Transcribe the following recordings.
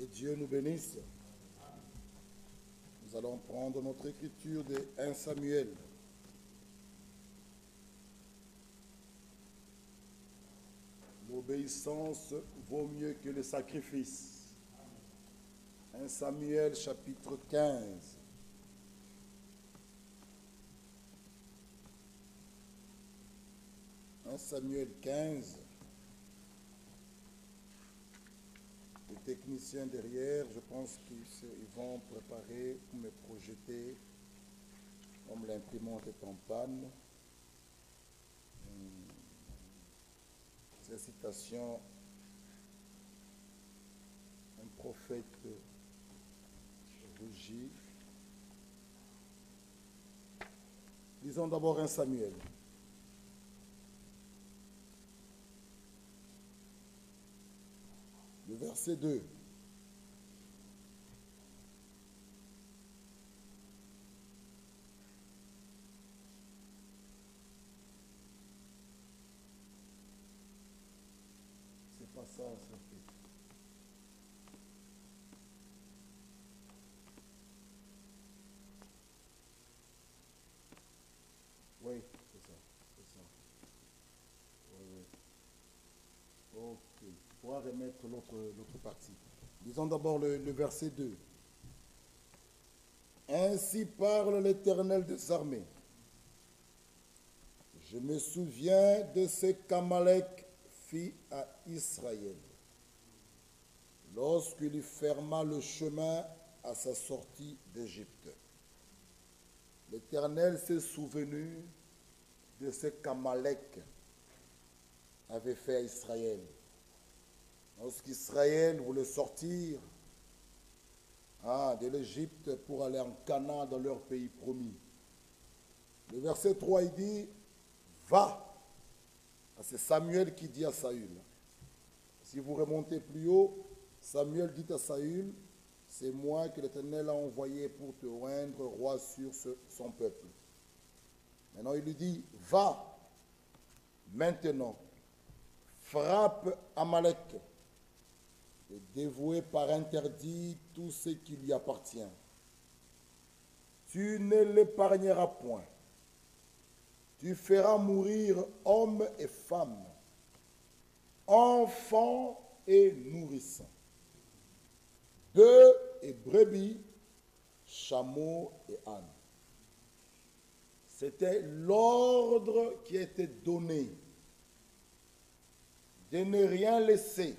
Que Dieu nous bénisse. Nous allons prendre notre écriture de 1 Samuel. L'obéissance vaut mieux que le sacrifice. 1 Samuel chapitre 15. Samuel 15. Les techniciens derrière, je pense qu'ils vont préparer pour me projeter, comme l'imprimante est en panne. Ces citations, un prophète rugit. Lisons d'abord 1 Samuel. Le verset 2. C'est pas ça, ça fait. Oui, c'est ça. C'est ça. Oui, oui. Ok. On va remettre l'autre partie. Lisons d'abord le verset 2. Ainsi parle l'Éternel des armées. Je me souviens de ce qu'Amalek fit à Israël lorsqu'il ferma le chemin à sa sortie d'Égypte. L'Éternel s'est souvenu de ce qu'Amalek avait fait à Israël. Lorsqu'Israël voulait sortir de l'Égypte pour aller en Canaan dans leur pays promis. Le verset 3, il dit, va. C'est Samuel qui dit à Saül. Si vous remontez plus haut, Samuel dit à Saül, c'est moi que l'Éternel a envoyé pour te rendre roi sur son peuple. Maintenant, il lui dit, va, maintenant, frappe Amalek, et dévouer par interdit tout ce qui lui appartient. Tu ne l'épargneras point. Tu feras mourir hommes et femmes, enfants et nourrissons, bœufs et brebis, chameaux et ânes. C'était l'ordre qui était donné de ne rien laisser,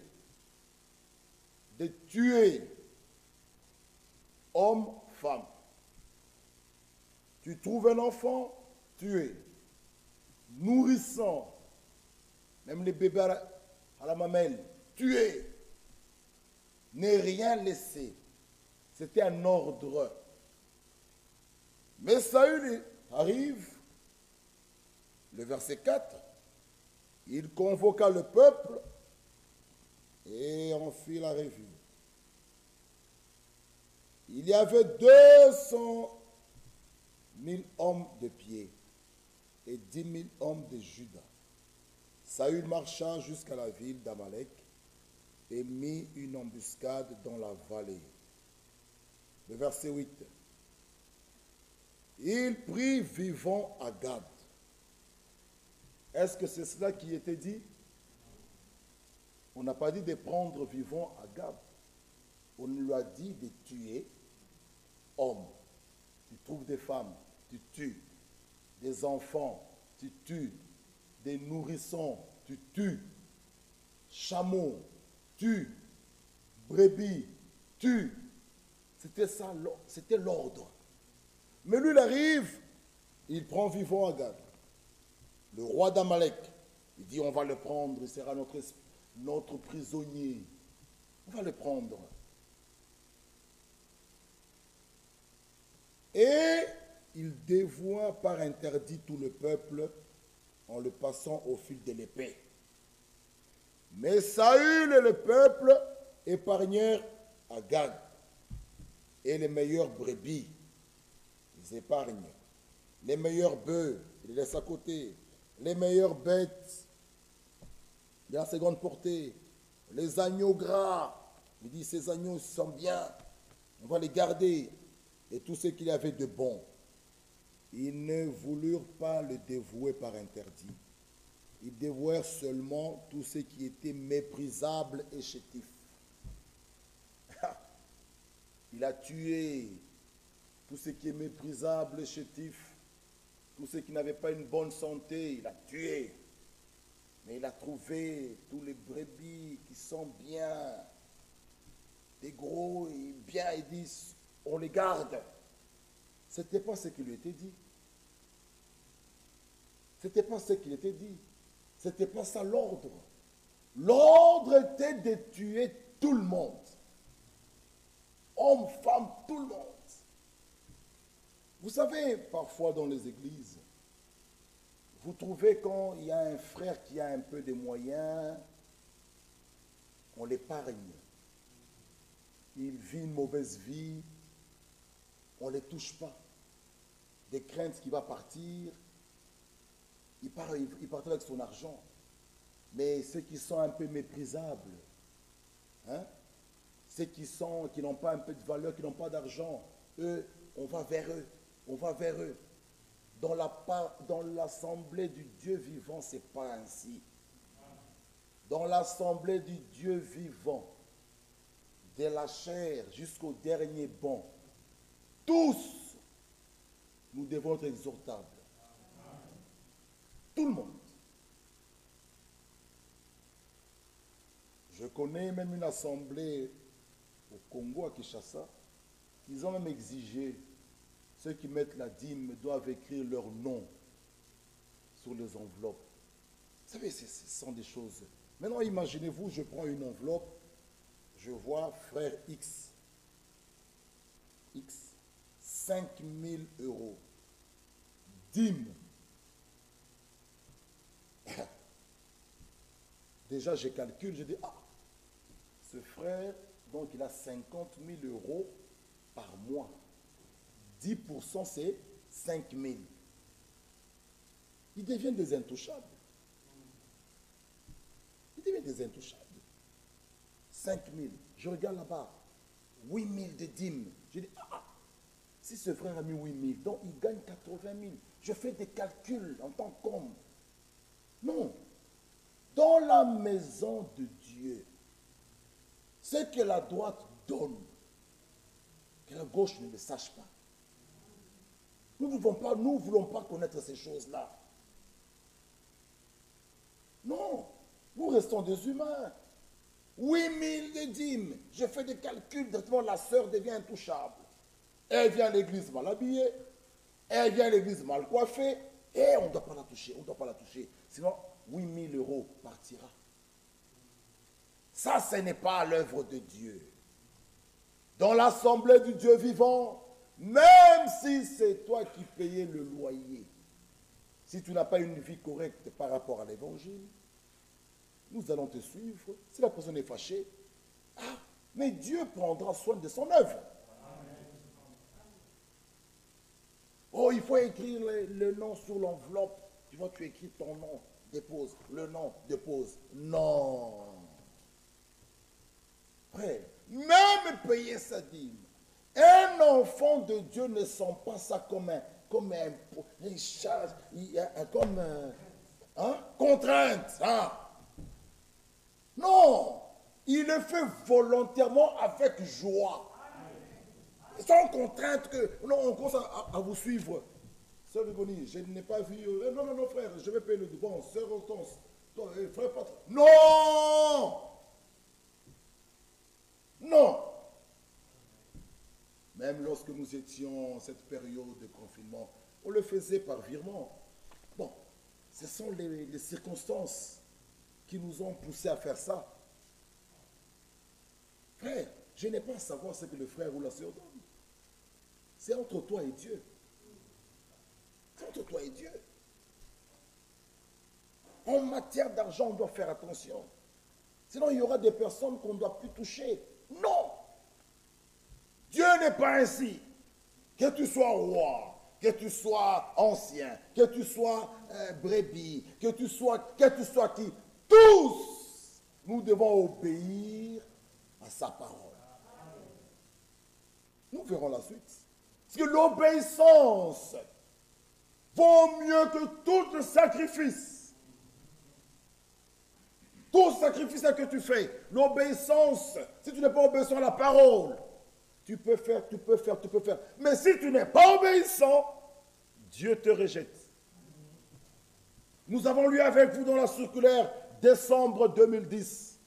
de tuer hommes, femmes. Tu trouves un enfant, tuer. Nourrissant, même les bébés à la mamelle, tuer. Ne rien laisser. C'était un ordre. Mais Saül arrive, le verset 4, il convoqua le peuple et on fit la revue. Il y avait 200 000 hommes de pied et 10 000 hommes de Juda. Saül marcha jusqu'à la ville d'Amalek et mit une embuscade dans la vallée. Le verset 8. Il prit vivant à Gad. Est-ce que c'est cela qui était dit? On n'a pas dit de prendre vivant à Gad. On lui a dit de tuer hommes. Tu trouves des femmes, tu tues. Des enfants, tu tues. Des nourrissons, tu tues. Chameaux, tu. Brebis, tu. C'était ça, c'était l'ordre. Mais lui, il arrive, il prend vivant à Gad. Le roi d'Amalek, il dit on va le prendre, il sera notre prisonnier. On va le prendre. Et il dévoua par interdit tout le peuple en le passant au fil de l'épée. Mais Saül et le peuple épargnèrent Agag et les meilleurs brebis. Ils épargnent. Les meilleurs bœufs, ils les laissent à côté. Les meilleures bêtes de la seconde portée. Les agneaux gras, Il dit, ces agneaux sont bien, on va les garder. Et tout ce qu'il y avait de bon. Ils ne voulurent pas le dévouer par interdit. Ils dévouèrent seulement tout ce qui était méprisable et chétif. Il a tué tout ce qui est méprisable et chétif. Tout ce qui n'avait pas une bonne santé, il a tué. Mais il a trouvé tous les brebis qui sont bien, des gros et bien, ils disent, on les garde. Ce n'était pas ce qui lui était dit. Ce n'était pas ce qu'il était dit. Ce n'était pas ça l'ordre. L'ordre était de tuer tout le monde. Hommes, femmes, tout le monde. Vous savez, parfois dans les églises, vous trouvez quand il y a un frère qui a un peu de moyens, on l'épargne. Il vit une mauvaise vie, on ne les touche pas. Des craintes qu'il va partir, il part avec son argent. Mais ceux qui sont un peu méprisables, hein, ceux qui n'ont pas un peu de valeur, qui n'ont pas d'argent, eux, on va vers eux, on va vers eux. Dans l'assemblée du Dieu vivant, ce n'est pas ainsi. Dans l'assemblée du Dieu vivant, de la chair jusqu'au dernier bon, tous, nous devons être exhortables. Tout le monde. Je connais même une assemblée au Congo, à Kinshasa, ils ont même exigé, ceux qui mettent la dîme doivent écrire leur nom sur les enveloppes. Vous savez, ce sont des choses. Maintenant, imaginez-vous, je prends une enveloppe, je vois frère X, 5 000 €, dîme. Déjà, je calcule, je dis, ce frère, donc il a 50 000 € par mois. 10%, c'est 5 000. Ils deviennent des intouchables. Ils deviennent des intouchables. 5 000. Je regarde là-bas. 8 000 de dîmes. Je dis, si ce frère a mis 8 000, donc il gagne 80 000. Je fais des calculs en tant qu'homme. Non. Dans la maison de Dieu, ce que la droite donne, que la gauche ne le sache pas. Nous ne voulons pas connaître ces choses-là. Non, nous restons des humains. 8 000 de dîmes. Je fais des calculs, directement la sœur devient intouchable. Elle vient à l'église mal habillée, elle vient à l'église mal coiffée, et on ne doit pas la toucher, on ne doit pas la toucher. Sinon, 8 000 € partira. Ça, ce n'est pas l'œuvre de Dieu. Dans l'assemblée du Dieu vivant, même si c'est toi qui payais le loyer, si tu n'as pas une vie correcte par rapport à l'évangile, nous allons te suivre. Si la personne est fâchée, mais Dieu prendra soin de son œuvre. Oh, il faut écrire le nom sur l'enveloppe. Tu vois, tu écris ton nom, dépose. Le nom, dépose. Non. Frère, même payer sa dîme. Un enfant de Dieu ne sent pas ça comme une charge, comme contrainte. Hein? Non, il le fait volontairement avec joie. Sans contrainte que, non, on commence à vous suivre. Sœur Rigoni, je n'ai pas vu, non, frère, je vais payer le bon, sœur Hortense, toi, frère Patron. Non! Non! Même lorsque nous étions en cette période de confinement, on le faisait par virement. Bon, ce sont les circonstances qui nous ont poussés à faire ça. Frère, je n'ai pas à savoir ce que le frère ou la sœur donne. C'est entre toi et Dieu. C'est entre toi et Dieu. En matière d'argent, on doit faire attention. Sinon, il y aura des personnes qu'on ne doit plus toucher. Non! Dieu n'est pas ainsi. Que tu sois roi, que tu sois ancien, que tu sois brebis, que tu sois qui, tous, nous devons obéir à sa parole. Nous verrons la suite. Parce que l'obéissance vaut mieux que tout le sacrifice. Tout sacrifice que tu fais, l'obéissance, si tu n'es pas obéissant à la parole, tu peux faire. Mais si tu n'es pas obéissant, Dieu te rejette. Nous avons lu avec vous dans la circulaire décembre 2010,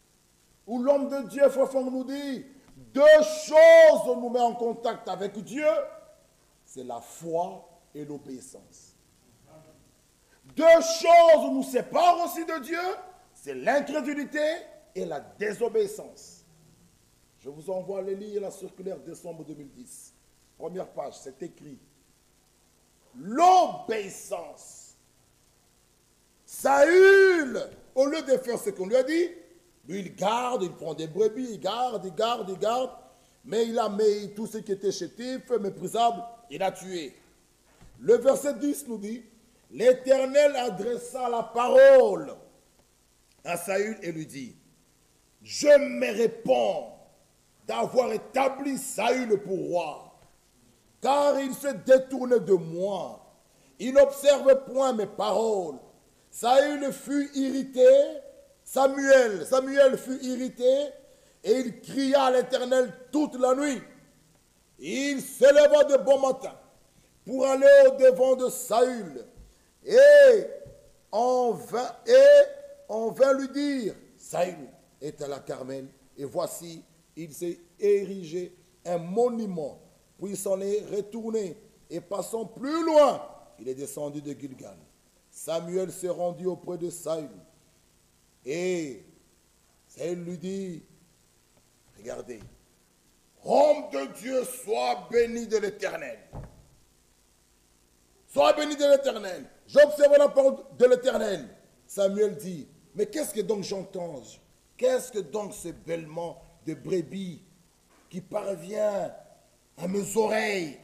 où l'homme de Dieu, Fofong, nous dit, deux choses nous met en contact avec Dieu, c'est la foi et l'obéissance. Deux choses nous séparent aussi de Dieu, c'est l'incrédulité et la désobéissance. Je vous envoie les lire la circulaire décembre 2010. Première page, c'est écrit. L'obéissance. Saül, au lieu de faire ce qu'on lui a dit, lui il garde, il prend des brebis, il garde. Mais il a mis tout ce qui était chétif, méprisable, il a tué. Le verset 10 nous dit, l'Éternel adressa la parole à Saül et lui dit, je me réponds d'avoir établi Saül pour roi, car il se détournait de moi, il n'observe point mes paroles. Saül fut irrité, Samuel fut irrité, et il cria à l'Éternel toute la nuit. Il s'éleva de bon matin pour aller au-devant de Saül, et on vint lui dire, Saül est à la Carmel, et voici, il s'est érigé un monument, puis il s'en est retourné, et passant plus loin, il est descendu de Gilgal. Samuel s'est rendu auprès de Saül, et Saül lui dit, regardez, homme de Dieu, sois béni de l'Éternel. Sois béni de l'Éternel. J'observe la parole de l'Éternel. Samuel dit, mais qu'est-ce que donc j'entends? Qu'est-ce que donc ce bêlement de brebis qui parvient à mes oreilles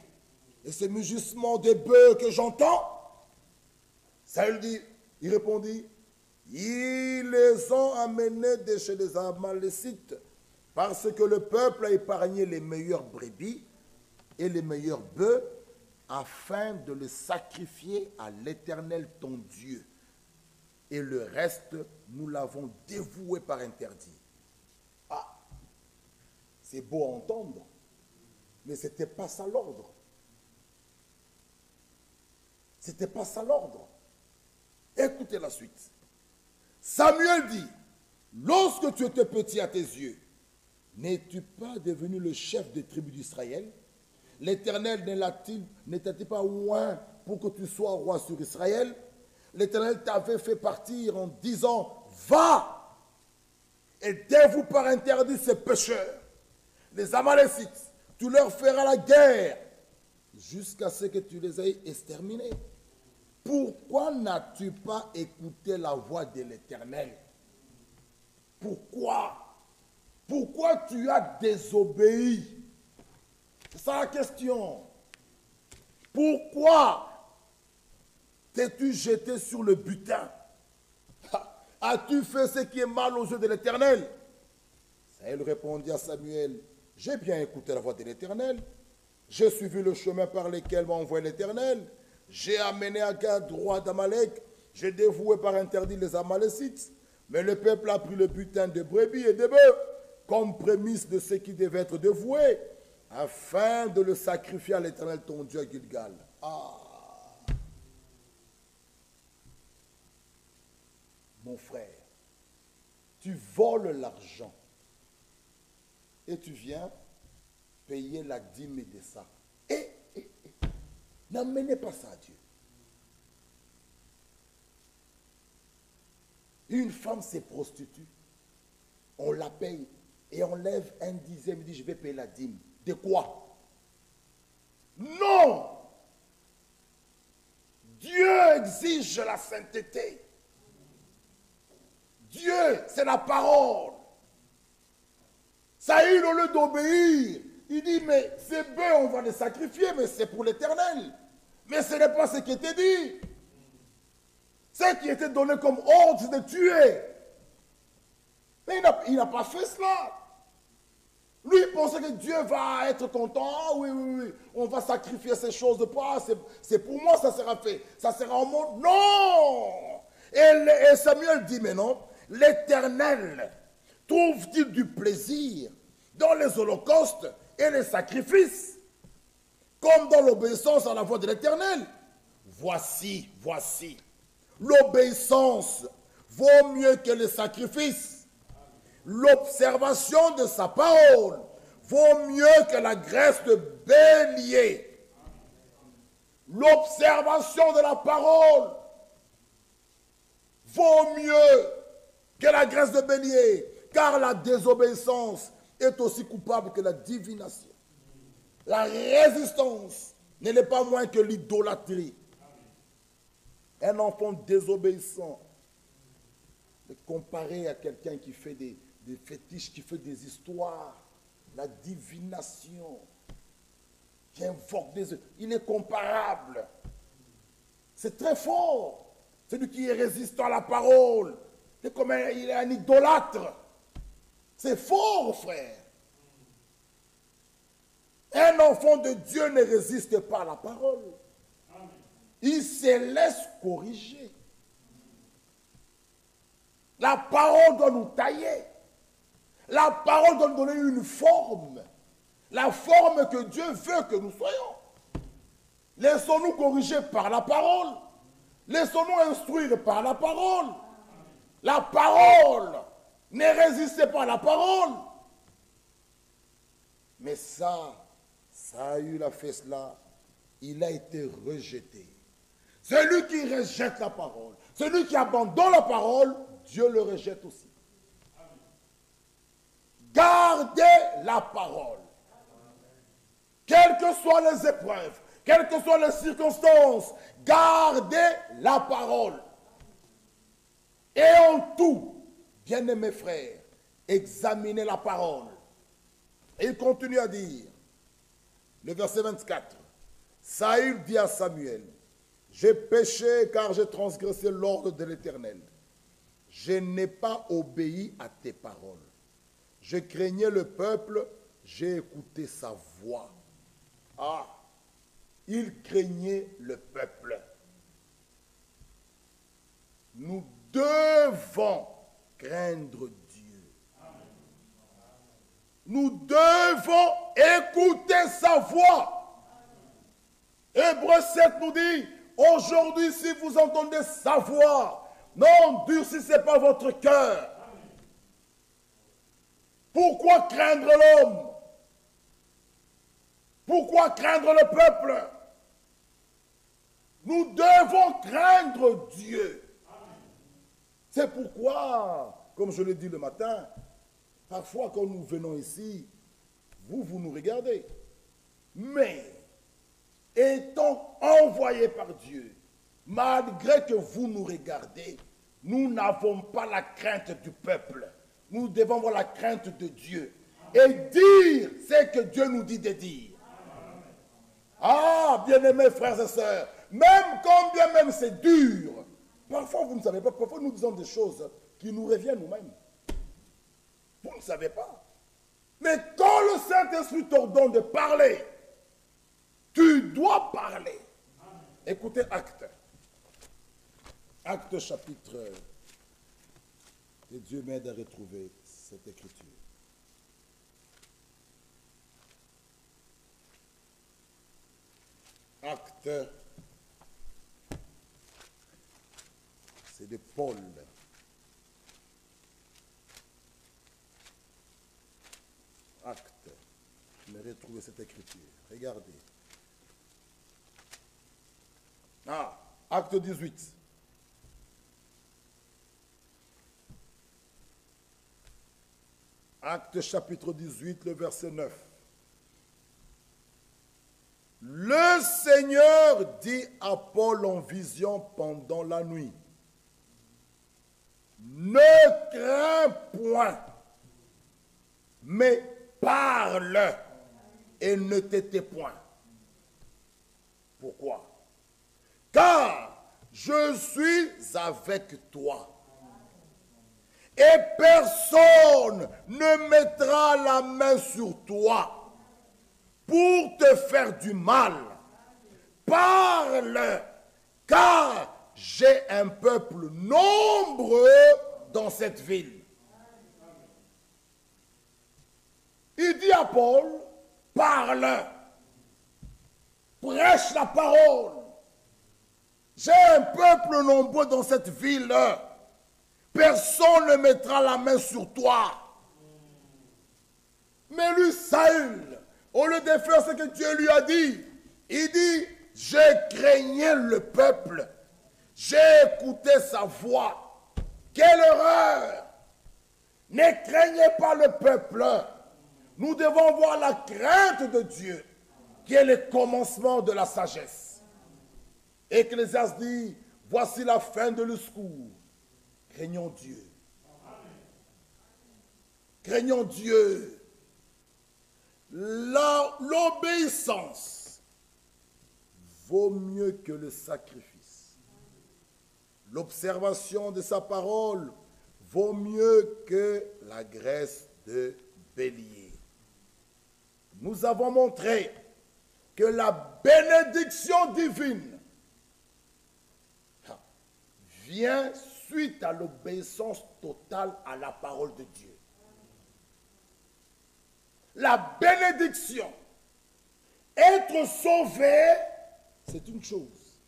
et ce mugissement de bœufs que j'entends? Saül dit, il répondit, ils les ont amenés de chez les Amalécites parce que le peuple a épargné les meilleures brebis et les meilleurs bœufs afin de le sacrifier à l'Éternel ton Dieu. Et le reste, nous l'avons dévoué par interdit. Ah, c'est beau à entendre, mais ce n'était pas ça l'ordre. Ce n'était pas ça l'ordre. Écoutez la suite. Samuel dit, lorsque tu étais petit à tes yeux, n'es-tu pas devenu le chef des tribus d'Israël? L'Éternel n'était-il pas loin pour que tu sois roi sur Israël? L'Éternel t'avait fait partir en disant, va et dévoue par interdit ces pécheurs. Les Amalécites, tu leur feras la guerre jusqu'à ce que tu les aies exterminés. Pourquoi n'as-tu pas écouté la voix de l'Éternel? Pourquoi? Pourquoi tu as désobéi? C'est ça la question. Pourquoi t'es-tu jeté sur le butin? As-tu fait ce qui est mal aux yeux de l'Éternel? Saül répondit à Samuel, j'ai bien écouté la voix de l'Éternel. J'ai suivi le chemin par lequel m'a envoyé l'Éternel. J'ai amené à Gad, roi d'Amalek. J'ai dévoué par interdit les Amalécites. Mais le peuple a pris le butin de brebis et de bœufs comme prémisse de ce qui devait être dévoué, afin de le sacrifier à l'Éternel ton Dieu à Gilgal. Ah! Mon frère, tu voles l'argent et tu viens payer la dîme de ça. N'amenez pas ça à Dieu. Une femme se prostitue, on la paye et on lève un dixième, il dit je vais payer la dîme. De quoi? Non! Dieu exige la sainteté. Dieu, c'est la parole. Saül, au lieu d'obéir, il dit, mais ces bœufs, on va les sacrifier, mais c'est pour l'Éternel. Mais ce n'est pas ce qui était dit. Ce qui était donné comme ordre, c'est de tuer. Mais il n'a pas fait cela. Lui, il pensait que Dieu va être content. Ah, oui, oui, oui, on va sacrifier ces choses de poids. C'est pour moi, ça sera fait. Ça sera au monde. Non! Et Samuel dit, mais non, l'Éternel trouve-t-il du plaisir dans les holocaustes et les sacrifices, comme dans l'obéissance à la voix de l'Éternel? Voici, l'obéissance vaut mieux que les sacrifices. L'observation de sa parole vaut mieux que la graisse de bélier. L'observation de la parole vaut mieux que la graisse de bélier, car la désobéissance est aussi coupable que la divination. La résistance n'est pas moins que l'idolâtrie. Un enfant désobéissant est comparé à quelqu'un qui fait des fétiches, qui fait des histoires, la divination, qui invoque des... Il est comparable. C'est très fort. Celui qui est résistant à la parole, c'est comme il est un idolâtre. C'est fort, frère. Un enfant de Dieu ne résiste pas à la parole. Il se laisse corriger. La parole doit nous tailler. La parole doit nous donner une forme. La forme que Dieu veut que nous soyons. Laissons-nous corriger par la parole. Laissons-nous instruire par la parole. La parole. Ne résistez pas à la parole. Mais ça a eu la fait cela. Il a été rejeté. Celui qui rejette la parole, celui qui abandonne la parole, Dieu le rejette aussi. Gardez la parole. Quelles que soient les épreuves, quelles que soient les circonstances, gardez la parole. Et en tout, bien-aimés frères, examinez la parole. Et il continue à dire, le verset 24, Saül dit à Samuel, j'ai péché car j'ai transgressé l'ordre de l'Éternel. Je n'ai pas obéi à tes paroles. Je craignais le peuple, j'ai écouté sa voix. Ah, il craignait le peuple. Nous devons craindre Dieu. Nous devons écouter sa voix. Hébreux 7 nous dit, aujourd'hui, si vous entendez sa voix, n'endurcissez pas votre cœur. Pourquoi craindre l'homme? Pourquoi craindre le peuple? Nous devons craindre Dieu. C'est pourquoi, comme je l'ai dit le matin, parfois quand nous venons ici, vous nous regardez. Mais, étant envoyés par Dieu, malgré que vous nous regardez, nous n'avons pas la crainte du peuple. Nous devons avoir la crainte de Dieu. Et dire ce que Dieu nous dit de dire. Ah, bien-aimés frères et sœurs, même quand bien même c'est dur, parfois vous ne savez pas, parfois nous disons des choses qui nous reviennent nous-mêmes. Vous ne savez pas. Mais quand le Saint-Esprit t'ordonne de parler, tu dois parler. Écoutez Actes. Actes chapitre... Que Dieu m'aide à retrouver cette écriture. Actes, c'est de Paul. Actes, je vais retrouver cette écriture. Regardez. Ah, Acte 18. Acte chapitre 18, le verset 9. Le Seigneur dit à Paul en vision pendant la nuit, ne crains point, mais parle et ne t'étais point. Pourquoi? Car je suis avec toi. Et personne personne ne mettra la main sur toi pour te faire du mal. Parle, car j'ai un peuple nombreux dans cette ville. Il dit à Paul, parle, prêche la parole. J'ai un peuple nombreux dans cette ville. Personne ne mettra la main sur toi. Mais lui, Saül, au lieu de faire ce que Dieu lui a dit, il dit, je craignais le peuple. J'ai écouté sa voix. Quelle erreur! Ne craignez pas le peuple. Nous devons voir la crainte de Dieu, qui est le commencement de la sagesse. Ecclésiaste dit, voici la fin de le discours. Craignons Dieu. Craignons Dieu. L'obéissance vaut mieux que le sacrifice. L'observation de sa parole vaut mieux que la graisse de bélier. Nous avons montré que la bénédiction divine vient suite à l'obéissance totale à la parole de Dieu. La bénédiction, être sauvé, c'est une chose.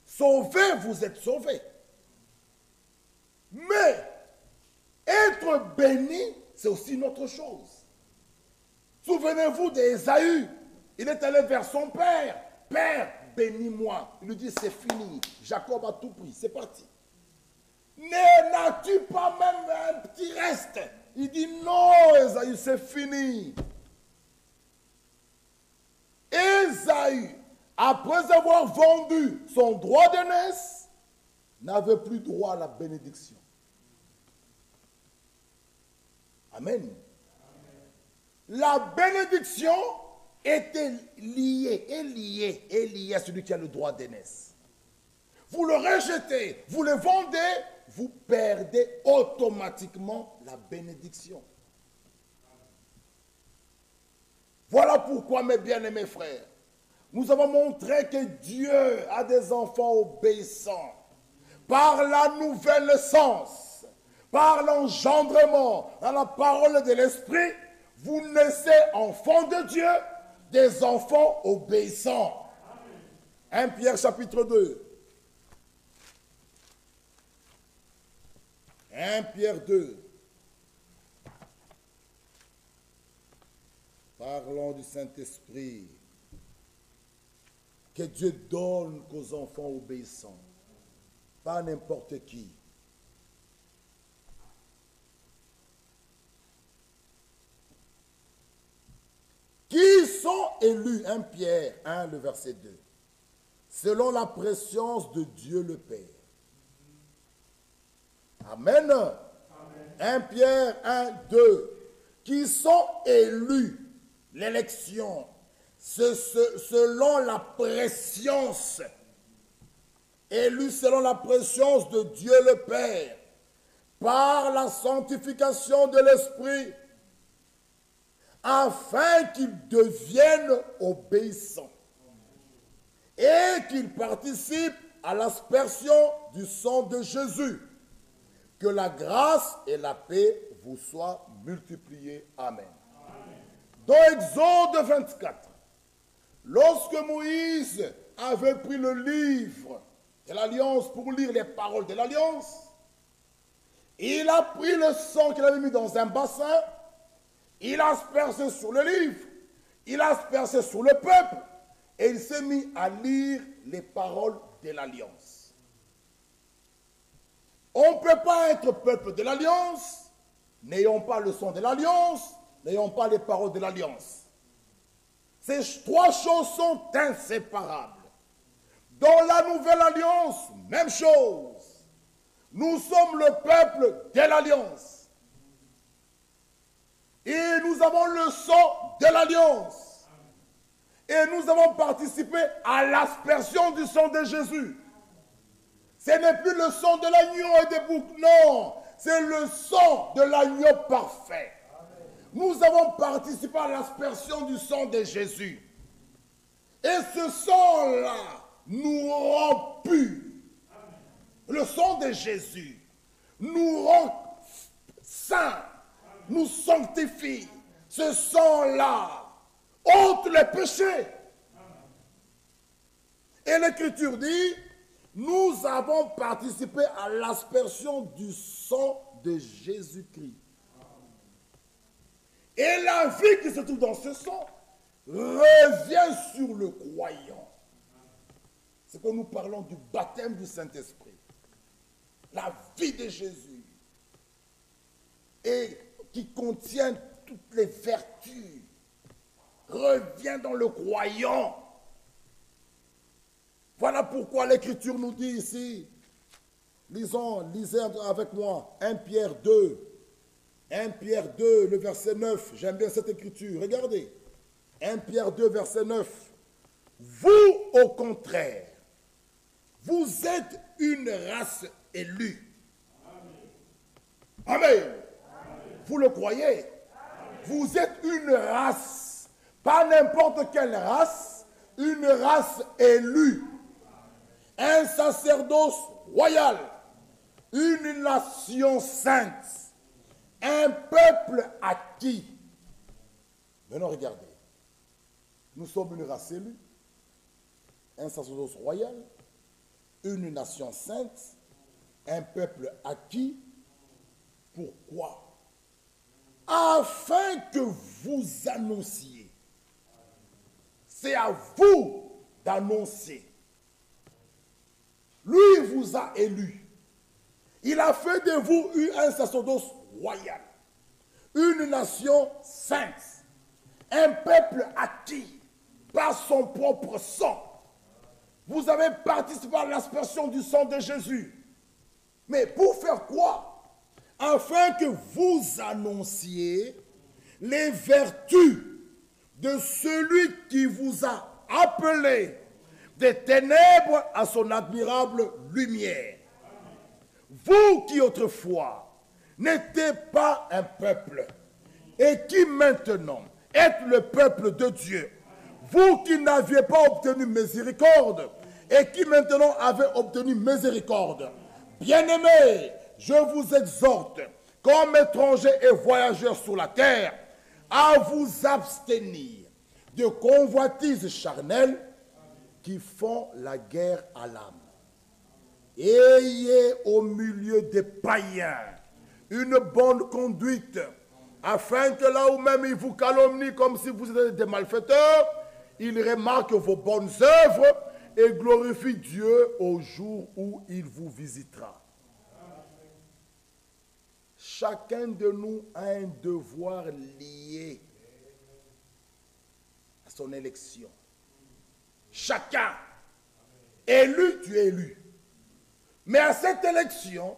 Sauvé, vous êtes sauvé. Mais être béni, c'est aussi une autre chose. Souvenez-vous d'Ésaü. Il est allé vers son père. Père, bénis-moi. Il lui dit, c'est fini. Jacob a tout pris. C'est parti. N'as-tu pas même un petit reste? Il dit, non, Ésaü, c'est fini. Ésaü, après avoir vendu son droit d'aînesse, n'avait plus droit à la bénédiction. Amen. La bénédiction était liée à celui qui a le droit d'aînesse. Vous le rejetez, vous le vendez, vous perdez automatiquement la bénédiction. Voilà pourquoi, mes bien-aimés frères, nous avons montré que Dieu a des enfants obéissants. Par la nouvelle naissance, par l'engendrement, dans la parole de l'Esprit, vous naissez enfants de Dieu, des enfants obéissants. 1 Pierre chapitre 2. 1 Pierre 2. Parlons du Saint-Esprit. Que Dieu donne qu'aux enfants obéissants. Pas n'importe qui. Qui sont élus, 1 Pierre 1, le verset 2, selon la préscience de Dieu le Père. Amen. Amen. 1 Pierre 1, 2, qui sont élus, l'élection, selon la préscience, élus selon la préscience de Dieu le Père, par la sanctification de l'Esprit, afin qu'ils deviennent obéissants et qu'ils participent à l'aspersion du sang de Jésus. Que la grâce et la paix vous soient multipliées. Amen. Dans Exode 24, lorsque Moïse avait pris le livre de l'Alliance pour lire les paroles de l'Alliance, il a pris le sang qu'il avait mis dans un bassin, il a aspergé sur le livre, il a aspergé sur le peuple, et il s'est mis à lire les paroles de l'Alliance. On ne peut pas être peuple de l'Alliance, n'ayant pas le sang de l'Alliance, n'ayant pas les paroles de l'Alliance. Ces trois choses sont inséparables. Dans la Nouvelle Alliance, même chose. Nous sommes le peuple de l'Alliance. Et nous avons le sang de l'Alliance. Et nous avons participé à l'aspersion du sang de Jésus. Ce n'est plus le sang de l'agneau et des boucs, non. c'est le sang de l'agneau parfait. Nous avons participé à l'aspersion du sang de Jésus. Et ce sang-là nous rend purs. Le sang de Jésus nous rend saints, nous sanctifie. Ce sang-là ôte les péchés. Et l'Écriture dit, nous avons participé à l'aspersion du sang de Jésus-Christ. Et la vie qui se trouve dans ce sang revient sur le croyant. C'est que nous parlons du baptême du Saint-Esprit. La vie de Jésus. Et qui contient toutes les vertus. Revient dans le croyant. Voilà pourquoi l'Écriture nous dit ici, lisez avec moi, 1 Pierre 2, 1 Pierre 2, le verset 9, j'aime bien cette Écriture, regardez, 1 Pierre 2, verset 9, vous au contraire, vous êtes une race élue. Amen. Amen. Vous le croyez? Amen. Vous êtes une race, pas n'importe quelle race, une race élue. Un sacerdoce royal, une nation sainte, un peuple acquis. Maintenant, regardez. Nous sommes une race élue, un sacerdoce royal, une nation sainte, un peuple acquis. Pourquoi? Afin que vous annonciez. C'est à vous d'annoncer. Lui vous a élu. Il a fait de vous un sacerdoce royal, une nation sainte, un peuple acquis par son propre sang. Vous avez participé à l'aspersion du sang de Jésus. Mais pour faire quoi? Afin que vous annonciez les vertus de celui qui vous a appelé des ténèbres à son admirable lumière. Vous qui autrefois n'étiez pas un peuple et qui maintenant êtes le peuple de Dieu. Vous qui n'aviez pas obtenu miséricorde et qui maintenant avez obtenu miséricorde. Bien-aimés, je vous exhorte, comme étrangers et voyageurs sur la terre, à vous abstenir de convoitises charnelles qui font la guerre à l'âme. Ayez au milieu des païens une bonne conduite, afin que là où même ils vous calomnient comme si vous étiez des malfaiteurs, ils remarquent vos bonnes œuvres et glorifient Dieu au jour où il vous visitera. Chacun de nous a un devoir lié à son élection. Chacun. Élu, tu es élu. Mais à cette élection,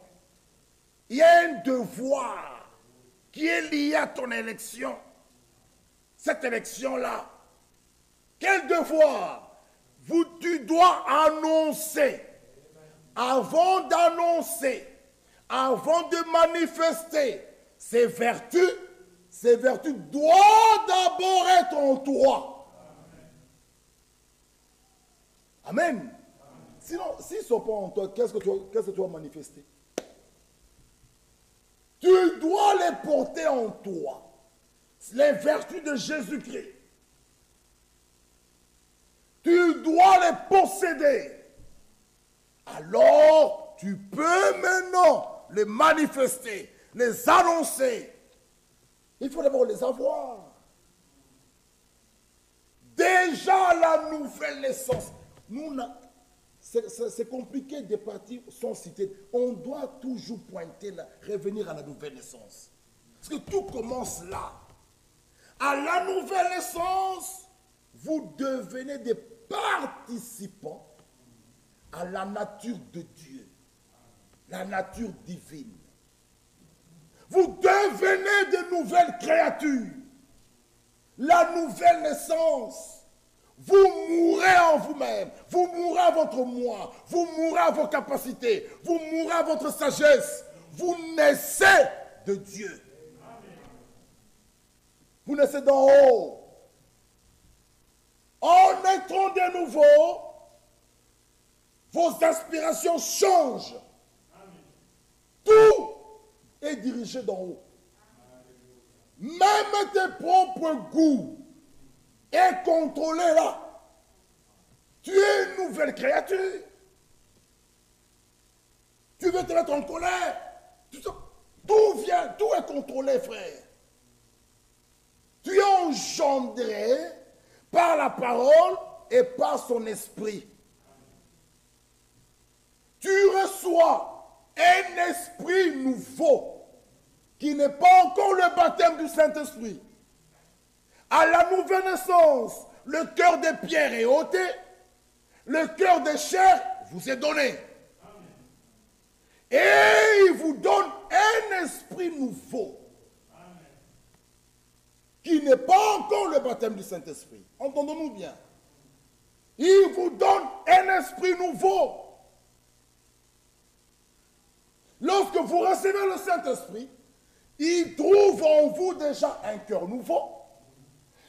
il y a un devoir qui est lié à ton élection. Cette élection-là, quel devoir? Tu dois annoncer. Avant d'annoncer, avant de manifester ces vertus doivent d'abord être en toi. Amen. Sinon, s'ils ne sont pas en toi, qu'est-ce que tu vas manifester? Tu dois les porter en toi. Les vertus de Jésus-Christ. Tu dois les posséder. Alors, tu peux maintenant les manifester, les annoncer. Il faut d'abord les avoir. Déjà la nouvelle naissance. C'est compliqué de partir sans citer. On doit toujours pointer, revenir à la nouvelle naissance. Parce que tout commence là. À la nouvelle naissance, vous devenez des participants à la nature de Dieu, la nature divine. Vous devenez de nouvelles créatures. La nouvelle naissance. Vous mourrez en vous-même, vous mourrez à votre moi, vous mourrez à vos capacités, vous mourrez à votre sagesse, vous naissez de Dieu. Vous naissez d'en haut. En naîtrant de nouveau, vos aspirations changent. Tout est dirigé d'en haut. Même tes propres goûts est contrôlé là. Tu es une nouvelle créature. Tu veux te mettre en colère. Tout vient, tout est contrôlé, frère. Tu es engendré par la parole et par son esprit. Tu reçois un esprit nouveau qui n'est pas encore le baptême du Saint-Esprit. À la nouvelle naissance, le cœur de pierre est ôté, le cœur de chair vous est donné. Et il vous donne un esprit nouveau qui n'est pas encore le baptême du Saint-Esprit. Entendons-nous bien. Il vous donne un esprit nouveau. Lorsque vous recevez le Saint-Esprit, il trouve en vous déjà un cœur nouveau.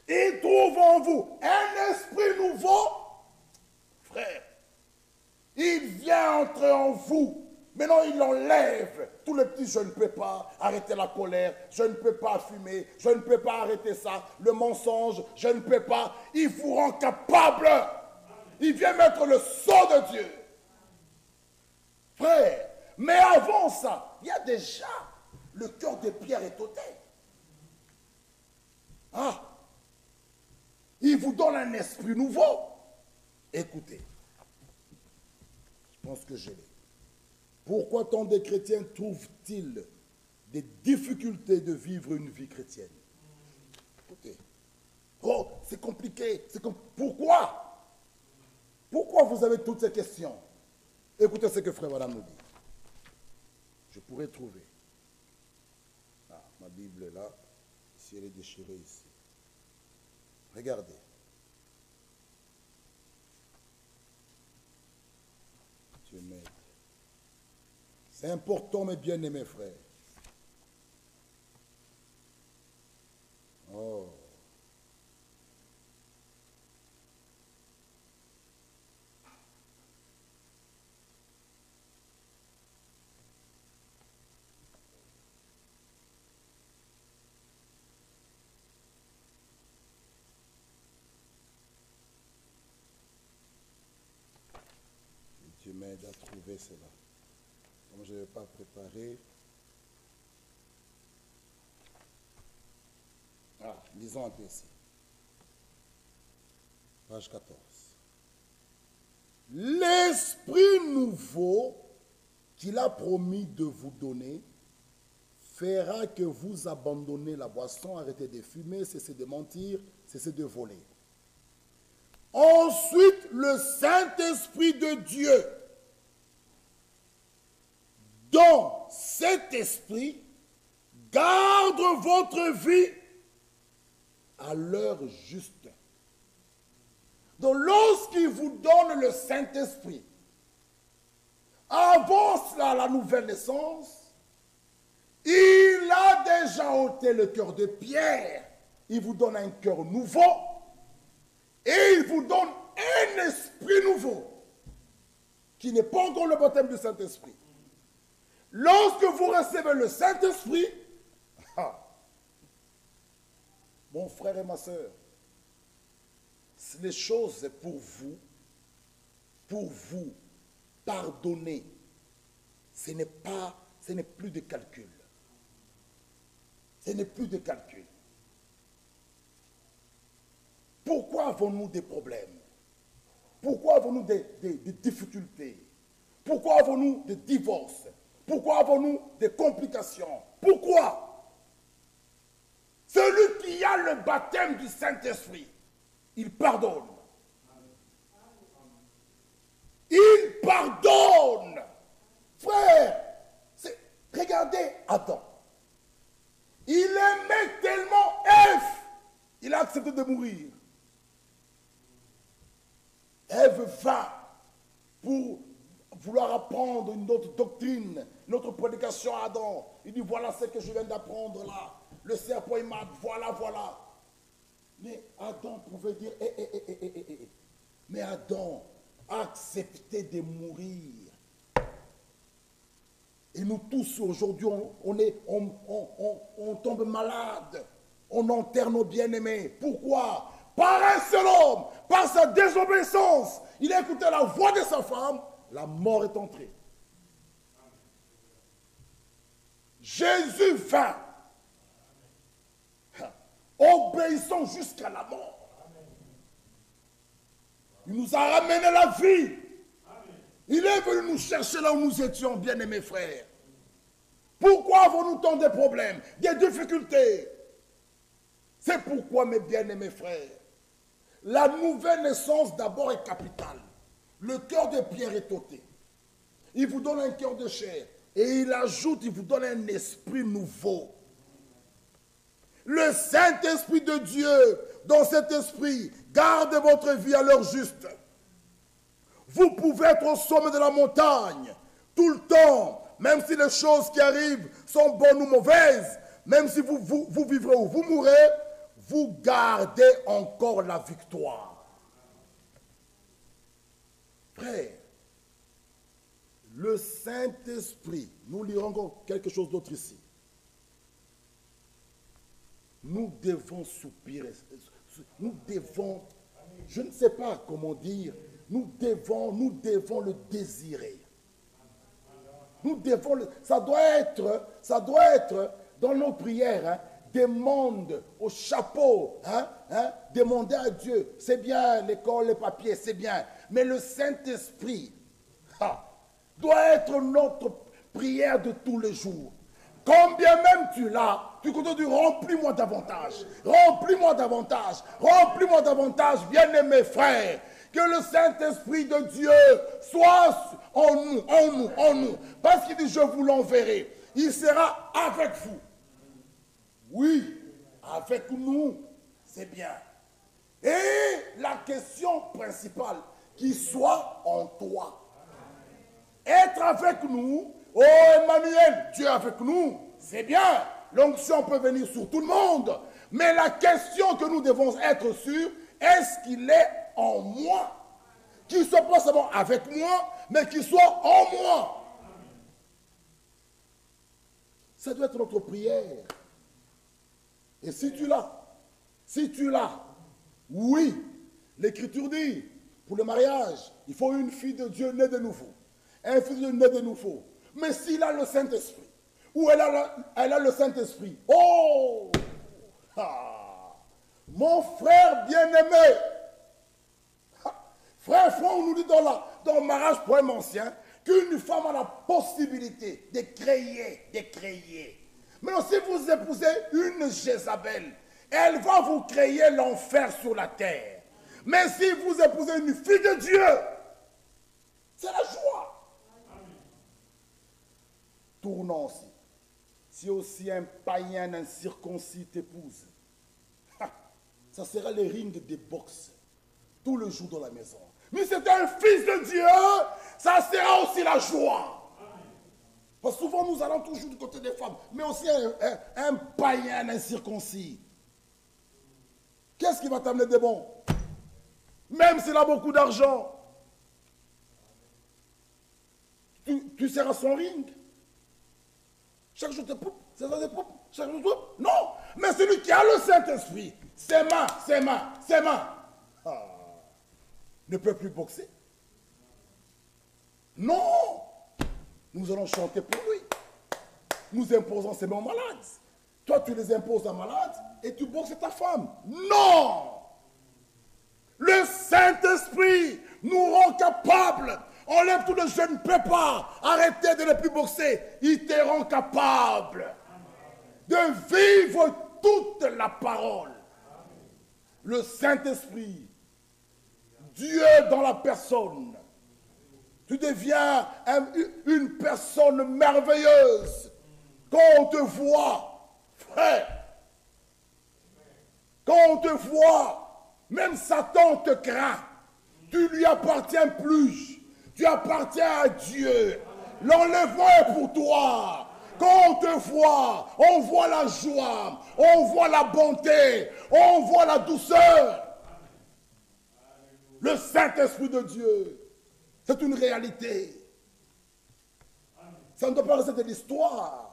Il trouve en vous un esprit nouveau. Frère, il vient entrer en vous. Maintenant, il enlève tous les petits, je ne peux pas arrêter la colère, je ne peux pas fumer, je ne peux pas arrêter ça, le mensonge, je ne peux pas. Il vous rend capable. Il vient mettre le sceau de Dieu. Frère, mais avant ça, il y a déjà le cœur de pierre est ôté. Ah, il vous donne un esprit nouveau. Écoutez, je pense que je l'ai. Pourquoi tant de chrétiens trouvent-ils des difficultés de vivre une vie chrétienne? Écoutez, oh, c'est compliqué. Pourquoi? Pourquoi vous avez toutes ces questions? Écoutez ce que Frère Madame nous dit. Je pourrais trouver. Ah, ma Bible est là. Ici, elle est déchirée ici. Regardez. Dieu m'aide. C'est important, mes bien-aimés frères. Oh. Dieu m'aide à trouver cela. Comme je ne l'ai pas préparé. Ah, lisons un peu ici. Page 14. L'esprit nouveau qu'il a promis de vous donner fera que vous abandonnez la boisson, arrêtez de fumer, cessez de mentir, cessez de voler. Ensuite, le Saint-Esprit de Dieu, dont cet esprit garde votre vie à l'heure juste. Donc, lorsqu'il vous donne le Saint-Esprit, avant cela, la nouvelle naissance, il a déjà ôté le cœur de pierre. Il vous donne un cœur nouveau et il vous donne un esprit nouveau qui n'est pas encore le baptême du Saint-Esprit. Lorsque vous recevez le Saint-Esprit, mon frère et ma soeur, les choses pour vous pardonner, ce n'est plus de calcul. Ce n'est plus de calcul. Pourquoi avons-nous des problèmes? Pourquoi avons-nous des difficultés? Pourquoi avons-nous des divorces? Pourquoi avons-nous des complications? Pourquoi? Celui qui a le baptême du Saint-Esprit, il pardonne. Il pardonne. Frère, regardez Adam. Il aimait tellement Ève, il a accepté de mourir. Ève va pour vouloir apprendre une autre doctrine, une autre prédication à Adam. Il dit, voilà ce que je viens d'apprendre là. Le serpent, il m'a, voilà. Mais Adam pouvait dire, mais Adam a accepté de mourir. Et nous tous, aujourd'hui, on tombe malade. On enterre nos bien-aimés. Pourquoi? Par un seul homme, par sa désobéissance. Il a écouté la voix de sa femme. La mort est entrée. Jésus vint, obéissant jusqu'à la mort. Il nous a ramené la vie. Il est venu nous chercher là où nous étions, bien-aimés frères. Pourquoi avons-nous tant de problèmes, des difficultés? C'est pourquoi, mes bien-aimés frères, la nouvelle naissance d'abord est capitale. Le cœur de Pierre est ôté. Il vous donne un cœur de chair. Et il ajoute, il vous donne un esprit nouveau. Le Saint-Esprit de Dieu, dans cet esprit, garde votre vie à l'heure juste. Vous pouvez être au sommet de la montagne, tout le temps, même si les choses qui arrivent sont bonnes ou mauvaises, même si vous vivrez ou vous mourrez, vous gardez encore la victoire. Frère, le Saint-Esprit, nous lirons encore quelque chose d'autre ici. Nous devons soupirer, nous devons, je ne sais pas comment dire, nous devons le désirer. Nous devons ça doit être dans nos prières, hein, demande au chapeau, demander à Dieu, c'est bien l'école, les papiers, c'est bien, mais le Saint-Esprit doit être notre prière de tous les jours. Combien même tu l'as, tu continues, remplis-moi davantage, bien-aimés frères, que le Saint-Esprit de Dieu soit en nous, parce qu'il dit, je vous l'enverrai, il sera avec vous. Oui, avec nous, c'est bien. Et la question principale, qu'il soit en toi. Être avec nous, oh Emmanuel, Dieu avec nous, c'est bien. L'onction peut venir sur tout le monde. Mais la question que nous devons être sûrs, est-ce qu'il est en moi? Qu'il ne soit pas seulement avec moi, mais qu'il soit en moi. Ça doit être notre prière. Et si tu l'as, oui, l'Écriture dit, pour le mariage, il faut une fille de Dieu née de nouveau. Un fils de Dieu né de nouveau. Mais s'il a le Saint-Esprit, ou elle a le Saint-Esprit, oh, mon frère bien-aimé, frère, on nous dit dans le mariage poème ancien, qu'une femme a la possibilité de créer. Maintenant, si vous épousez une Jézabel, elle va vous créer l'enfer sur la terre. Mais si vous épousez une fille de Dieu, c'est la joie. Tournons aussi. Si aussi un païen, un circoncis t'épouse, ça sera le ring de boxe tout le jour dans la maison. Mais c'est un fils de Dieu, ça sera aussi la joie. Parce que souvent nous allons toujours du côté des femmes, mais aussi un païen, un circoncis. Qu'est-ce qui va t'amener de bon? Même s'il a beaucoup d'argent, tu seras son ring. Chaque jour te poupe, chaque jour te poupe. Non, mais celui qui a le Saint-Esprit, ses mains, ne peut plus boxer. Non, nous allons chanter pour lui. Nous imposons ses mains aux malades. Toi, tu les imposes à malade et tu boxes ta femme. Non! Le Saint-Esprit nous rend capables. Enlève tout le je ne peux pas. Arrêtez de ne plus boxer. Il te rend capable de vivre toute la parole. Le Saint-Esprit, Dieu dans la personne. Tu deviens une personne merveilleuse. Quand on te voit, frère, quand on te voit, même Satan te craint. Tu lui appartiens plus. Tu appartiens à Dieu. L'enlèvement est pour toi. Quand on te voit, on voit la joie, on voit la bonté, on voit la douceur. Le Saint-Esprit de Dieu, c'est une réalité. Ça ne doit pas rester de l'histoire.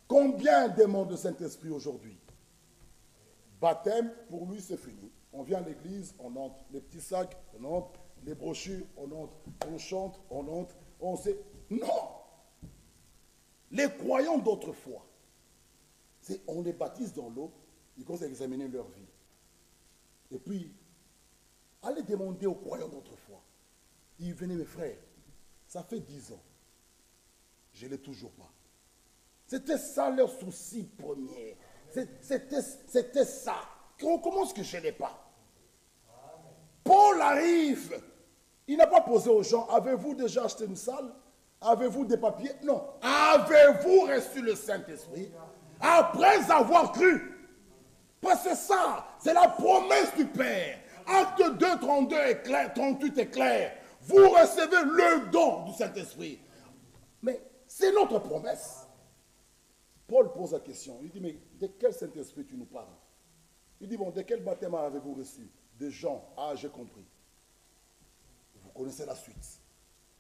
Combien demandent le Saint-Esprit aujourd'hui? Baptême, pour lui, c'est fini. On vient à l'église, on entre. Les petits sacs, on entre. Les brochures, on entre. On chante, on entre. On sait. Non! Les croyants d'autrefois, on les baptise dans l'eau, ils commencent à examiner leur vie. Et puis, allez demander aux croyants d'autrefois. Ils venaient, mes frères, ça fait 10 ans. Je ne l'ai toujours pas. C'était ça leur souci premier. C'était ça. Comment est-ce que je ne l'ai pas? Paul arrive. Il n'a pas posé aux gens, avez-vous déjà acheté une salle? Avez-vous des papiers? Non. Avez-vous reçu le Saint-Esprit après avoir cru? Parce que ça, c'est la promesse du Père. Acte 2, 32 est clair, 38 est clair. Vous recevez le don du Saint-Esprit. Mais c'est notre promesse. Paul pose la question. Il dit, mais de quel Saint-Esprit tu nous parles? Il dit, bon, de quel baptême avez-vous reçu? De Jean. Ah, j'ai compris. Vous connaissez la suite.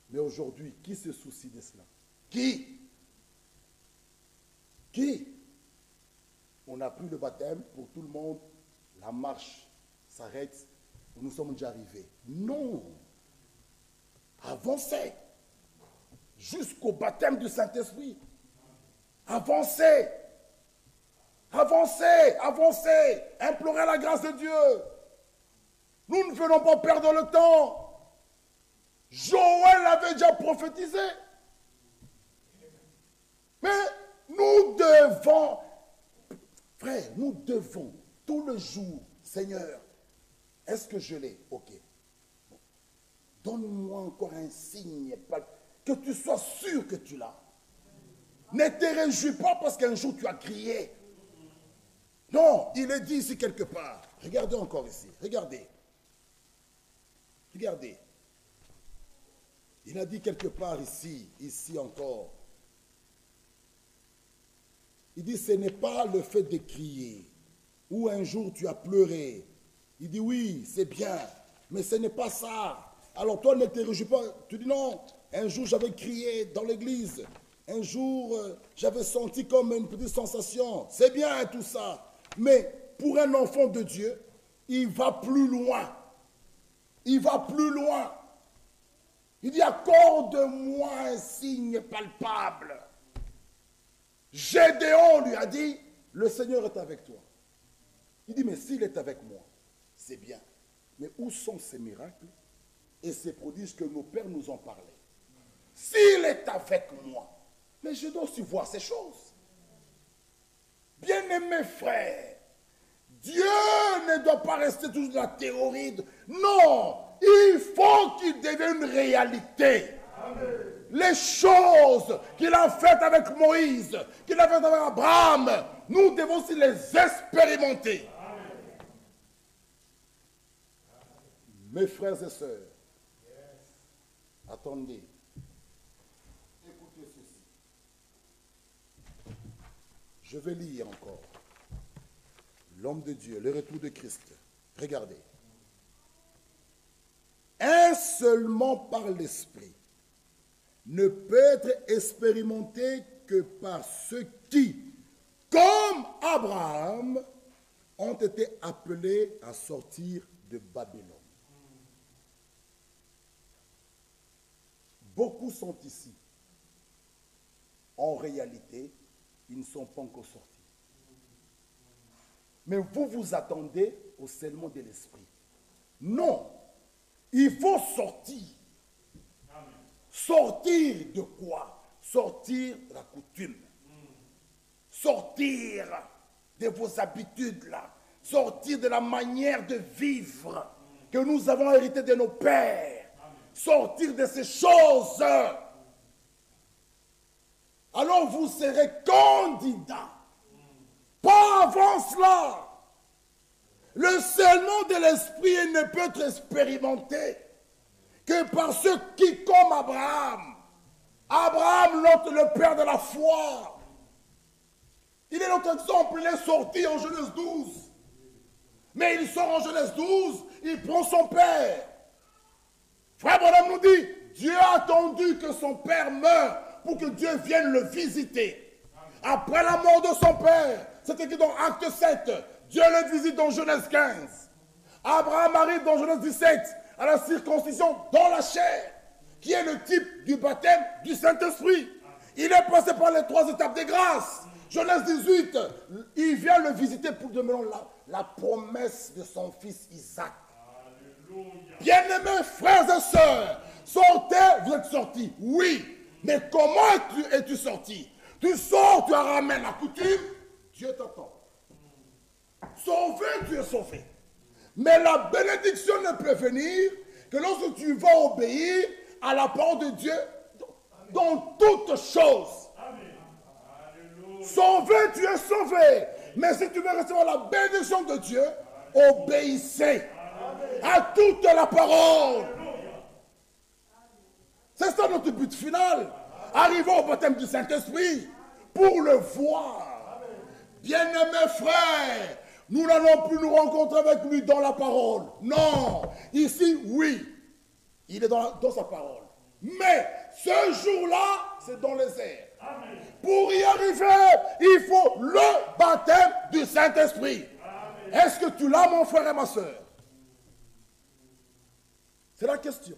Mais aujourd'hui, qui se soucie de cela? Qui? On a pris le baptême pour tout le monde. La marche s'arrête. Nous sommes déjà arrivés. Non. Avancez. Jusqu'au baptême du Saint-Esprit. Avancez. Avancez. Avancez. Implorez la grâce de Dieu. Nous ne venons pas perdre le temps. Joël avait déjà prophétisé. Mais nous devons, frère, nous devons tout le jour, Seigneur, est-ce que je l'ai? Ok. Bon. Donne-moi encore un signe, que tu sois sûr que tu l'as. Ne te réjouis pas parce qu'un jour tu as crié. Non, il est dit ici quelque part. Regardez encore ici, regardez. Regardez. Il a dit quelque part ici encore. Il dit, ce n'est pas le fait de crier, ou un jour tu as pleuré. Il dit, oui, c'est bien, mais ce n'est pas ça. Alors toi, ne te réjouis pas. Tu dis, non, un jour j'avais crié dans l'église. Un jour, j'avais senti comme une petite sensation. C'est bien tout ça. Mais pour un enfant de Dieu, il va plus loin. Il va plus loin. Il dit, accorde-moi un signe palpable. Gédéon lui a dit, le Seigneur est avec toi. Il dit, mais s'il est avec moi, c'est bien. Mais où sont ces miracles et ces prodiges que nos pères nous ont parlé? S'il est avec moi, mais je dois aussi voir ces choses. Bien-aimés frères, Dieu ne doit pas rester toujours dans la théorie. Non, il faut qu'il devienne une réalité. Amen. Les choses qu'il a faites avec Moïse, qu'il a faites avec Abraham, nous devons aussi les expérimenter. Amen. Mes frères et sœurs, attendez. Écoutez ceci. Je vais lire encore. L'homme de Dieu, le retour de Christ. Regardez. Un seulement par l'Esprit ne peut être expérimenté que par ceux qui, comme Abraham, ont été appelés à sortir de Babylone. Beaucoup sont ici. En réalité, ils ne sont pas encore sortis. Mais vous vous attendez au scellement de l'Esprit. Non. Il faut sortir. Amen. Sortir de quoi? Sortir de la coutume. Sortir de vos habitudes là. Sortir de la manière de vivre que nous avons hérité de nos pères. Amen. Sortir de ces choses. Alors vous serez candidat. Pas avant cela. Le scellement de l'Esprit ne peut être expérimenté que par ceux qui, comme Abraham, Abraham, le père de la foi, il est notre exemple, il est sorti en Genèse 12. Mais il sort en Genèse 12, il prend son père. Frère Branham nous dit, Dieu a attendu que son père meure pour que Dieu vienne le visiter. Après la mort de son père, c'est écrit dans Acte 7, Dieu le visite dans Genèse 15. Abraham arrive dans Genèse 17 à la circoncision dans la chair, qui est le type du baptême du Saint-Esprit. Il est passé par les 3 étapes des grâces. Genèse 18, il vient le visiter pour demander la promesse de son fils Isaac. Bien-aimés frères et sœurs, sortez, vous êtes sortis, oui. Mais comment es-tu sorti? Tu sors, tu ramènes la coutume, Dieu t'attend. Sauvé, tu es sauvé. Mais la bénédiction ne peut venir que lorsque tu vas obéir à la parole de Dieu dans toutes choses. Sauvé, tu es sauvé. Mais si tu veux recevoir la bénédiction de Dieu, obéissez à toute la parole. C'est ça notre but final. Arriver au baptême du Saint-Esprit pour le voir. Bien-aimés frères, nous n'allons plus nous rencontrer avec lui dans la parole. Non. Ici, oui, il est dans sa parole. Mais ce jour-là, c'est dans les airs. Amen. Pour y arriver, il faut le baptême du Saint-Esprit. Est-ce que tu l'as, mon frère et ma soeur? C'est la question.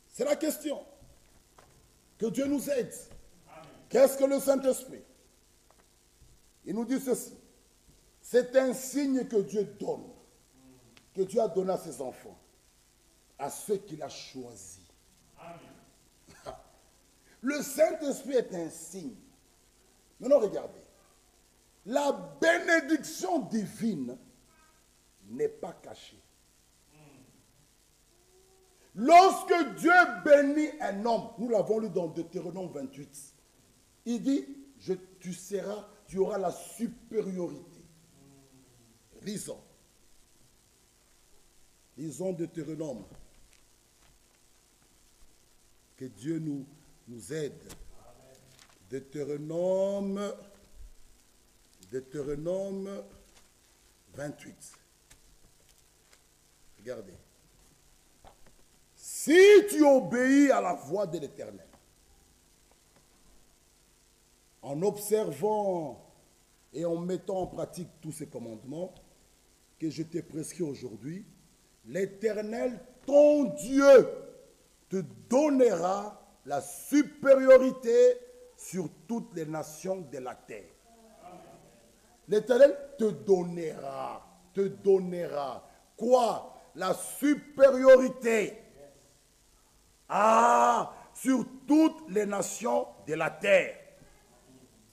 C'est la question. Que Dieu nous aide. Qu'est-ce que le Saint-Esprit? Il nous dit ceci. C'est un signe que Dieu donne, que Dieu a donné à ses enfants, à ceux qu'il a choisis. Amen. Le Saint-Esprit est un signe. Maintenant, regardez. La bénédiction divine n'est pas cachée. Lorsque Dieu bénit un homme, nous l'avons lu dans Deutéronome 28, il dit, tu auras la supériorité. Lisons. Lisons Deutéronome. Que Dieu nous aide. Deutéronome 28. Regardez. Si tu obéis à la voix de l'Éternel, en observant et en mettant en pratique tous ces commandements que je t'ai prescrits aujourd'hui, l'Éternel, ton Dieu, te donnera la supériorité sur toutes les nations de la terre. L'Éternel te donnera. Quoi? La supériorité. Sur toutes les nations de la terre.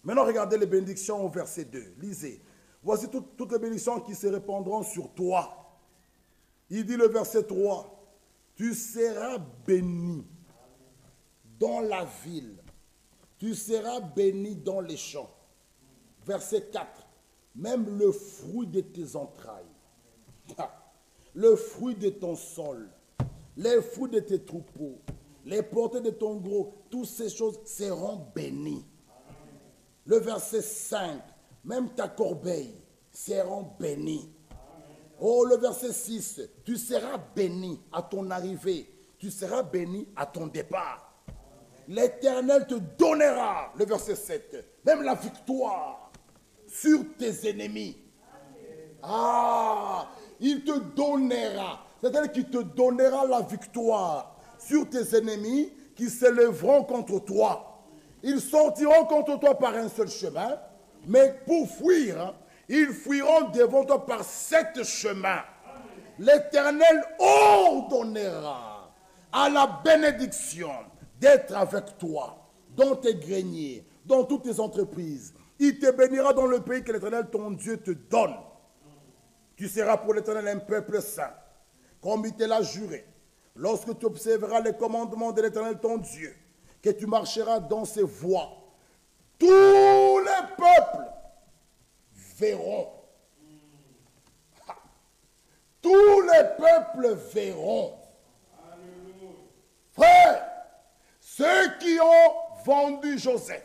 Maintenant, regardez les bénédictions au verset 2. Lisez. Voici toutes les bénédictions qui se répandront sur toi. Il dit le verset 3. Tu seras béni dans la ville. Tu seras béni dans les champs. Verset 4. Même le fruit de tes entrailles. Le fruit de ton sol. Les fruits de tes troupeaux. Les portées de ton gros. Toutes ces choses seront bénies. Le verset 5, même ta corbeille seront bénies. Oh, le verset 6, tu seras béni à ton arrivée, tu seras béni à ton départ. L'Éternel te donnera, le verset 7, même la victoire sur tes ennemis. Il te donnera, c'est-à-dire qu'il te donnera la victoire sur tes ennemis qui s'élèveront contre toi. Ils sortiront contre toi par un seul chemin, mais pour fuir, ils fuiront devant toi par 7 chemins. L'Éternel ordonnera à la bénédiction d'être avec toi, dans tes greniers, dans toutes tes entreprises. Il te bénira dans le pays que l'Éternel, ton Dieu, te donne. Tu seras pour l'Éternel un peuple saint, comme il te l'a juré. Lorsque tu observeras les commandements de l'Éternel, ton Dieu, que tu marcheras dans ses voies, tous les peuples verront. Tous les peuples verront Frère, ceux qui ont vendu Joseph,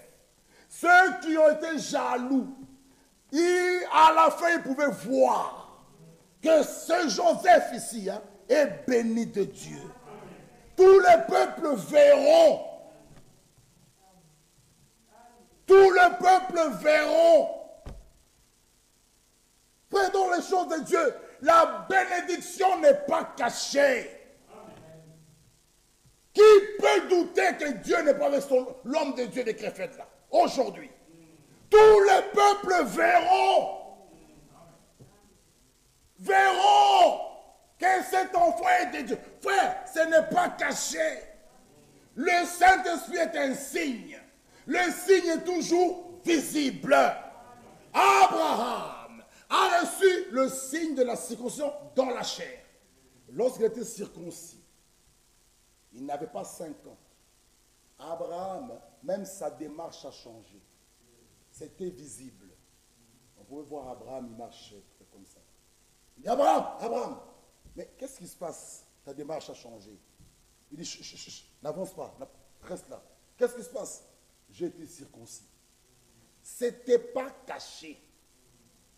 ceux qui ont été jaloux, à la fin, ils pouvaient voir que ce Joseph ici est béni de Dieu. Tous les peuples verront. Tout le peuple verront. Frère, dans les choses de Dieu, la bénédiction n'est pas cachée. Qui peut douter que Dieu n'est pas avec l'homme de Dieu de Créfette là, aujourd'hui? Tous les peuples verront. Verront que cet enfant est de Dieu. Frère, ce n'est pas caché. Le Saint-Esprit est un signe. Le signe est toujours visible. Abraham a reçu le signe de la circoncision dans la chair. Lorsqu'il était circoncis, il n'avait pas 5 ans. Abraham, même sa démarche a changé. C'était visible. On pouvait voir Abraham, il marchait comme ça. Il dit, Abraham, Abraham, mais qu'est-ce qui se passe? Ta démarche a changé. Il dit, chut, chut, chut, n'avance pas, reste là. Qu'est-ce qui se passe? J'ai été circoncis. C'était pas caché.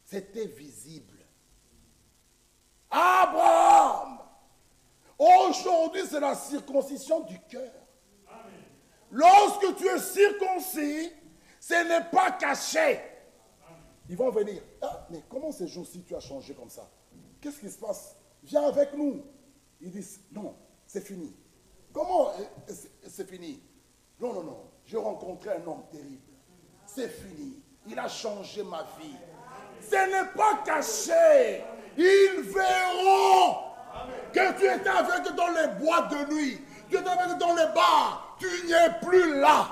C'était visible. Abraham! Aujourd'hui, c'est la circoncision du cœur. Lorsque tu es circoncis, ce n'est pas caché. Ils vont venir. Ah, mais comment ces jours-ci tu as changé comme ça? Qu'est-ce qui se passe? Viens avec nous. Ils disent, non, c'est fini. Comment c'est fini? Non, non, non. J'ai rencontré un homme terrible. C'est fini. Il a changé ma vie. Ce n'est pas caché. Ils verront que tu étais avec dans les boîtes de nuit. Tu étais avec dans les bars. Tu n'y es plus là.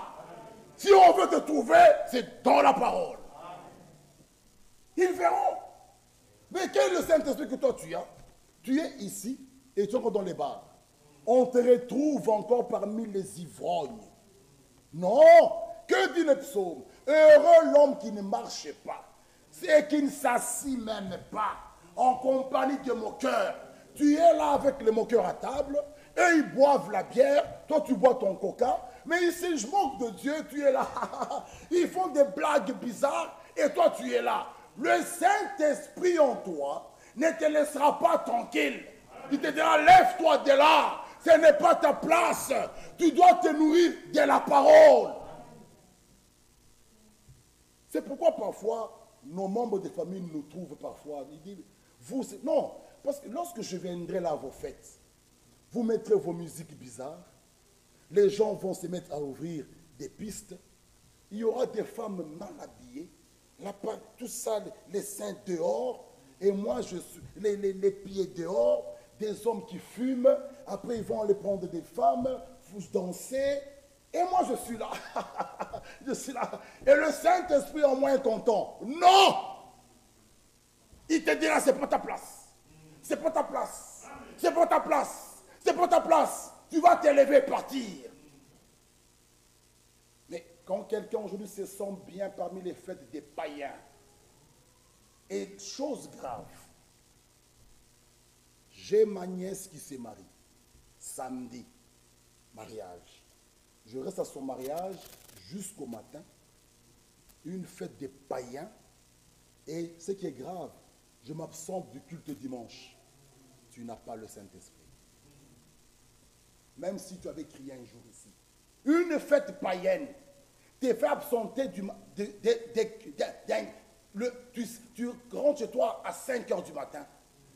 Si on veut te trouver, c'est dans la parole. Ils verront. Mais quel est le Saint-Esprit que toi tu as? Tu es ici et tu es encore dans les bars. On te retrouve encore parmi les ivrognes. Non. Que dit le psaume? Heureux l'homme qui ne marche pas, c'est qui ne s'assit même pas en compagnie de moqueurs. Tu es là avec les moqueurs à table, eux ils boivent la bière, toi tu bois ton coca, mais ici je moque de Dieu, tu es là. Ils font des blagues bizarres et toi tu es là. Le Saint-Esprit en toi ne te laissera pas tranquille. Il te dira, lève-toi de là. Ce n'est pas ta place. Tu dois te nourrir de la parole. C'est pourquoi parfois, nos membres de famille nous trouvent parfois. Ils disent, vous, non, parce que lorsque je viendrai là à vos fêtes, vous mettrez vos musiques bizarres. Les gens vont se mettre à ouvrir des pistes. Il y aura des femmes mal habillées. Là, tout ça, les seins dehors. Et moi, je suis les pieds dehors. Des hommes qui fument. Après, ils vont aller prendre des femmes. Vous dansez. Et moi, je suis là. Je suis là. Et le Saint-Esprit en moi est content. Non! Il te dira, c'est pas ta place. C'est pas ta place. C'est pas ta place. C'est pas ta place. Tu vas t'élever et partir. Mais quand quelqu'un aujourd'hui se sent bien parmi les fêtes des païens, et chose grave, j'ai ma nièce qui s'est mariée. Samedi, mariage. Je reste à son mariage jusqu'au matin. Une fête des païens. Et ce qui est grave, je m'absente du culte dimanche. Tu n'as pas le Saint-Esprit. Même si tu avais crié un jour ici. Une fête païenne t'es fait absenter tu rentres chez toi à 5 heures du matin.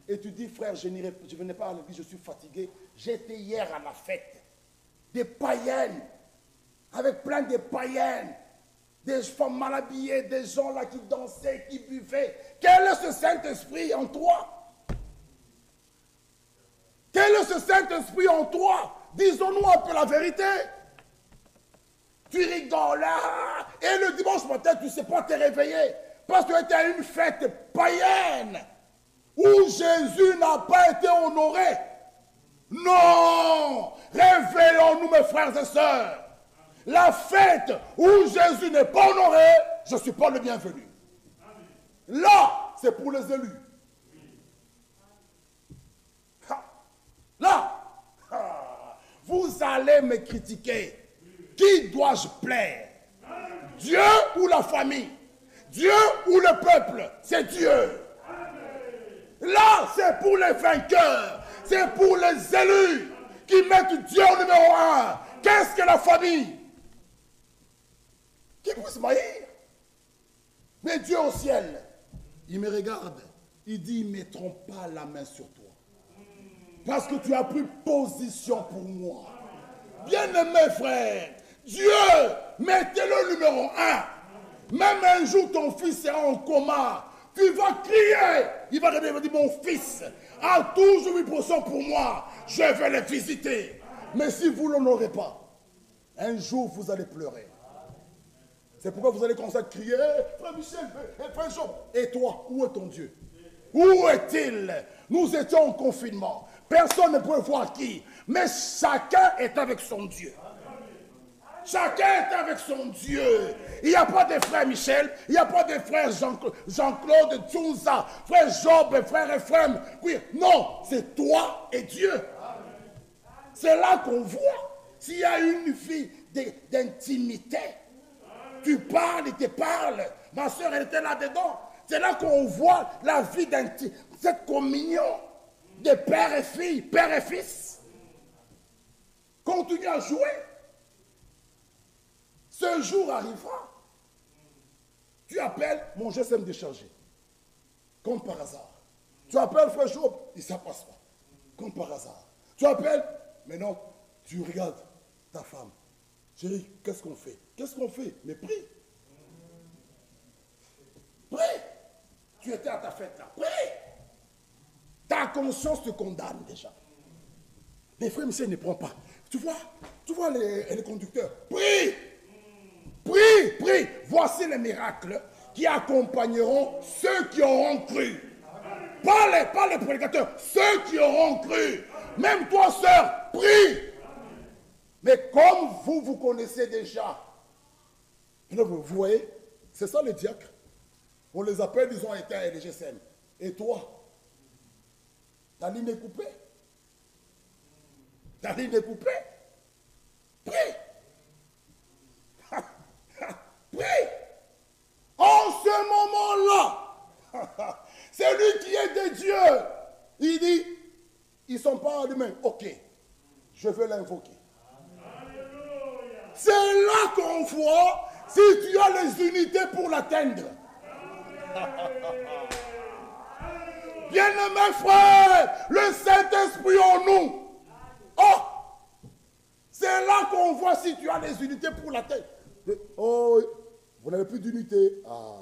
Et tu dis, frère, je ne venais pas à l'église, je suis fatigué. J'étais hier à la fête. Des païennes. Avec plein de païennes. Des femmes mal habillées, des gens là qui dansaient, qui buvaient. Quel est ce Saint-Esprit en toi? Quel est ce Saint-Esprit en toi? Disons-nous un peu la vérité. Tu rigoles là. Et le dimanche matin, tu ne sais pas te réveiller. Parce que tu étais à une fête païenne. Où Jésus n'a pas été honoré. Non. Réveillons-nous mes frères et sœurs. La fête où Jésus n'est pas honoré, je ne suis pas le bienvenu. Là, c'est pour les élus. Là, vous allez me critiquer. Qui dois-je plaire? Dieu ou la famille? Dieu ou le peuple? C'est Dieu. Là, c'est pour les vainqueurs. C'est pour les élus qui mettent Dieu au numéro 1. Qu'est-ce que la famille? Qui peut se mailler? Mais Dieu au ciel, il me regarde. Il dit, ils ne mettront pas la main sur toi. Parce que tu as pris position pour moi. Bien-aimé frère, Dieu, mettez-le numéro 1. Même un jour, ton fils sera en coma. Tu vas crier. Il va dire, mon fils a toujours eu position pour moi. Je vais le visiter. Mais si vous ne l'honorez pas, un jour, vous allez pleurer. C'est pourquoi vous allez commencer à crier, frère Michel, frère Job. Et toi, où est ton Dieu? Où est-il? Nous étions en confinement. Personne ne pouvait voir qui. Mais chacun est avec son Dieu. Chacun est avec son Dieu. Il n'y a pas de frère Michel, il n'y a pas de frère Jean-Claude, Tchouza, frère Job, frère Ephraim. Oui, non, c'est toi et Dieu. C'est là qu'on voit s'il y a une vie d'intimité. Tu parles, il te parle. Ma soeur, elle était là-dedans. C'est là qu'on voit la vie d'intimité, cette communion de père et fille, père et fils. Continue à jouer. Ce jour arrivera. Tu appelles, mon GSM déchargé. Comme par hasard. Tu appelles frère Job, il ne passe pas. Comme par hasard. Tu appelles, mais non, tu regardes ta femme. Chérie, qu'est-ce qu'on fait? Qu'est-ce qu'on fait? Mais prie. Prie. Tu étais à ta fête là. Prie. Ta conscience te condamne déjà. Les frères Michel ne prend pas. Tu vois les conducteurs. Prie. Prie, prie. Voici les miracles qui accompagneront ceux qui auront cru. Pas les prédicateurs, ceux qui auront cru. Même toi, sœur, prie. Mais comme vous connaissez déjà, vous voyez, c'est ça les diacres. On les appelle, ils ont été à LGSM. Et toi, ta ligne est coupée. Ta ligne est coupée. Prie. Prie. En ce moment-là, c'est lui qui est de Dieu. Il dit, ils ne sont pas allumés. Ok, je vais l'invoquer. C'est là qu'on voit si tu as les unités pour l'atteindre. Bien-aimés frères, le Saint-Esprit en nous. Oh, c'est là qu'on voit si tu as les unités pour l'atteindre. Oh, vous n'avez plus d'unité. Ah,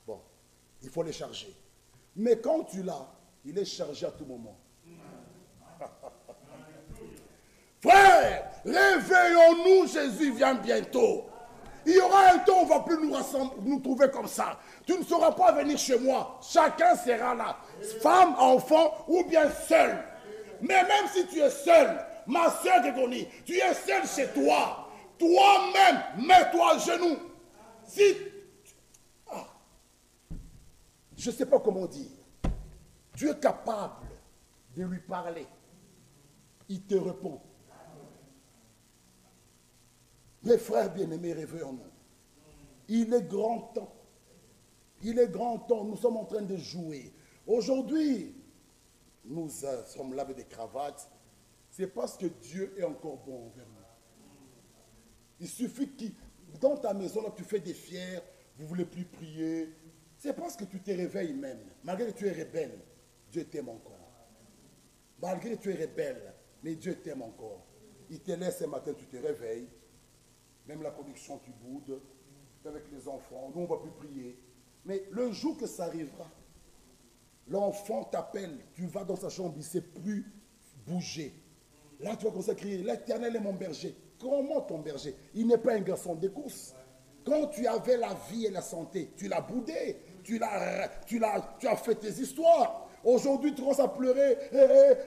bon, il faut les charger. Mais quand tu l'as, il est chargé à tout moment. Frère, réveillons-nous, Jésus vient bientôt. Il y aura un temps où on ne va plus nous trouver comme ça. Tu ne sauras pas venir chez moi. Chacun sera là. Femme, enfant ou bien seul. Mais même si tu es seul, ma soeur Gégoni, tu es seul chez toi. Toi-même, mets-toi à genoux. Si... Ah, je ne sais pas comment dire. Tu es capable de lui parler. Il te répond. Mes frères bien-aimés, réveillons-nous. Il est grand temps. Il est grand temps. Nous sommes en train de jouer. Aujourd'hui, nous sommes là avec des cravates. C'est parce que Dieu est encore bon envers nous. Il suffit que dans ta maison, là, tu fais des fiers, vous ne voulez plus prier. C'est parce que tu te réveilles même. Malgré que tu es rebelle, Dieu t'aime encore. Malgré que tu es rebelle, mais Dieu t'aime encore. Il te laisse ce matin, tu te réveilles. Même la connexion, tu boudes. Avec les enfants, nous on ne va plus prier. Mais le jour que ça arrivera, l'enfant t'appelle, tu vas dans sa chambre, il ne sait plus bouger. Là, tu vas commencer à crier, l'Éternel est mon berger. Comment ton berger? Il n'est pas un garçon de course. Quand tu avais la vie et la santé, tu l'as boudé. Tu as fait tes histoires. Aujourd'hui, tu commences à pleurer,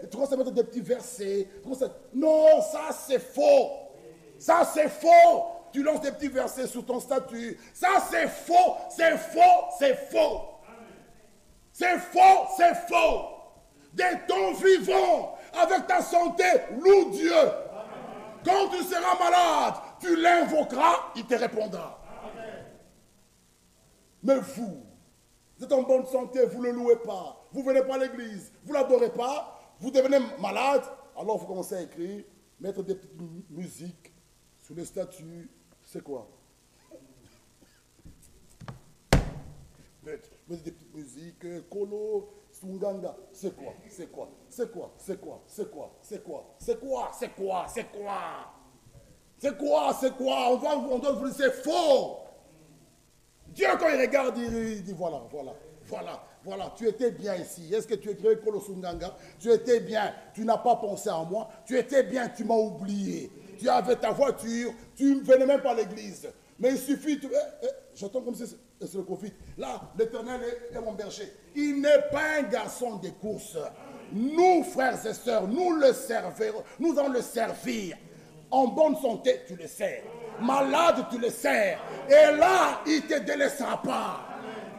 tu commences à mettre des petits versets. Non, ça c'est faux. Ça c'est faux. Tu lances des petits versets sur ton statut. Ça c'est faux, c'est faux, c'est faux. C'est faux, c'est faux. Des temps vivants, avec ta santé, loue Dieu. Quand tu seras malade, tu l'invoqueras, il te répondra. Mais vous êtes en bonne santé, vous ne le louez pas, vous ne venez pas à l'église, vous ne l'adorez pas, vous devenez malade, alors vous commencez à écrire, mettre des petites musiques sur les statues, c'est quoi? Mettre des petites musiques, Kolo, Sunganga, c'est quoi? C'est quoi? C'est quoi? C'est quoi? C'est quoi? C'est quoi? C'est quoi? C'est quoi? C'est quoi? C'est quoi? C'est quoi? On doit vous dire c'est faux. Dieu, quand il regarde, il dit voilà, voilà, voilà, voilà, tu étais bien ici. Est-ce que tu écrivais Kolo Sunganga? Tu étais bien, tu n'as pas pensé à moi. Tu étais bien, tu m'as oublié. Tu avais ta voiture, tu ne venais même pas à l'église. Mais il suffit, j'entends comme si c'est le Covid. Là, l'Éternel est mon berger. Il n'est pas un garçon des courses. Nous, frères et sœurs, nous le servirons, nous allons le servir. En bonne santé, tu le sers. Malade, tu le sers. Et là, il ne te délaissera pas.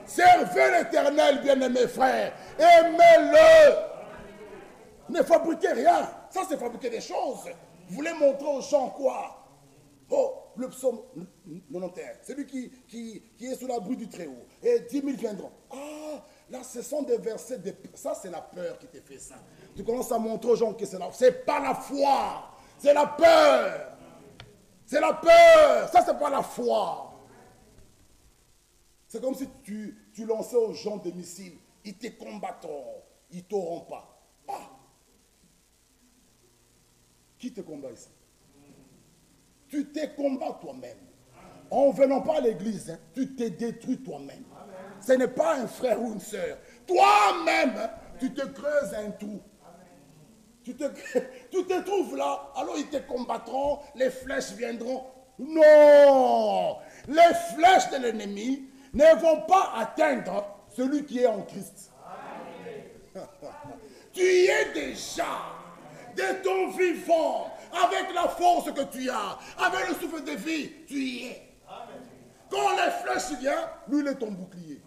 Servez l'Éternel, bien-aimés frères. Aimez-le. Ne fabriquez rien. Ça, c'est fabriquer des choses. Vous voulez montrer aux gens quoi? Oh, le psaume 91, celui qui est sous l'abri du Très-Haut. Et 10 000 viendront. Ah, là, ce sont des versets. Ça, c'est la peur qui te fait ça. Tu commences à montrer aux gens que c'est pas la foi. C'est la peur. C'est la peur. Ça, c'est pas la foi. C'est comme si tu lançais aux gens des missiles. Ils te combattront. Ils ne t'auront pas. Ah. Qui te combat ici? Tu te combats toi-même. En ne venant pas à l'église, hein, tu te détruis toi-même. Ce n'est pas un frère ou une sœur. Toi-même, hein, tu te creuses un trou. Tu te trouves là, alors ils te combattront, les flèches viendront. Non! Les flèches de l'ennemi ne vont pas atteindre celui qui est en Christ. Tu y es déjà, de ton vivant, avec la force que tu as, avec le souffle de vie, tu y es. Quand les flèches viennent, lui, il est ton bouclier.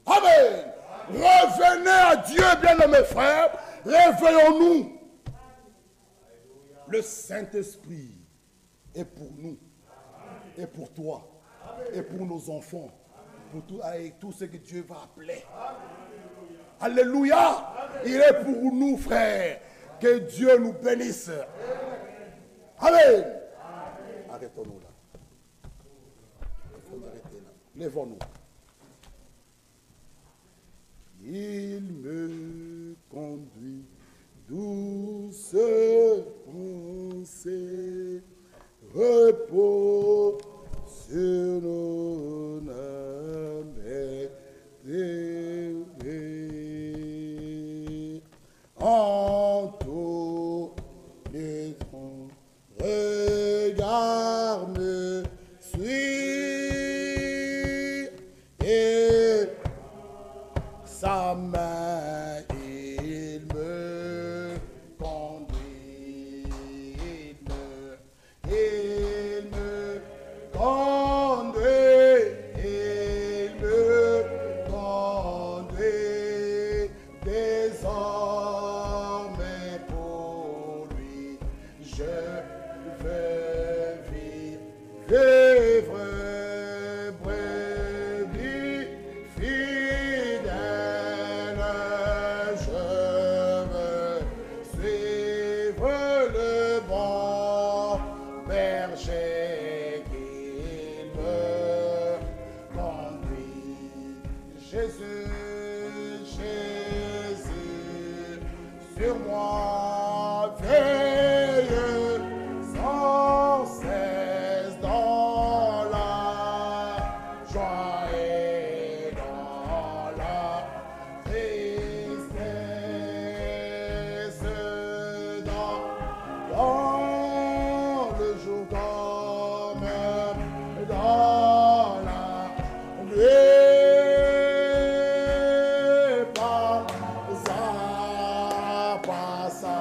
Amen. Revenez à Dieu, bien-aimés frères. Réveillons-nous. Le Saint-Esprit est pour nous, et pour toi, et pour nos enfants, pour tout ce que Dieu va appeler. Alléluia. Il est pour nous, frères. Que Dieu nous bénisse. Amen. Arrêtons-nous là. Il faut arrêter là. Lèvons-nous. Il me conduit douce pensée, repos sur nos âmes élevées. En tous les temps, regard me suit et sa main, il me conduit, il me conduit, il me conduit désormais pour lui, je veux vivre. Sur moi, veille sans cesse dans la joie et dans la tristesse, dans le jour comme dans la nuit. Passar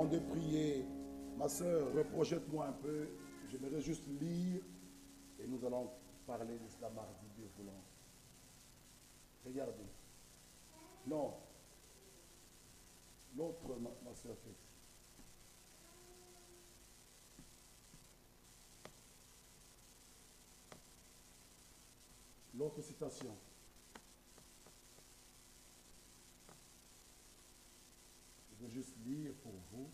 Avant de prier, ma soeur, reprojette-moi un peu. J'aimerais juste lire et nous allons parler de cela mardi, Dieu voulant. Regardez. Non. L'autre, ma soeur Félix. L'autre citation. Je vais juste lire pour vous.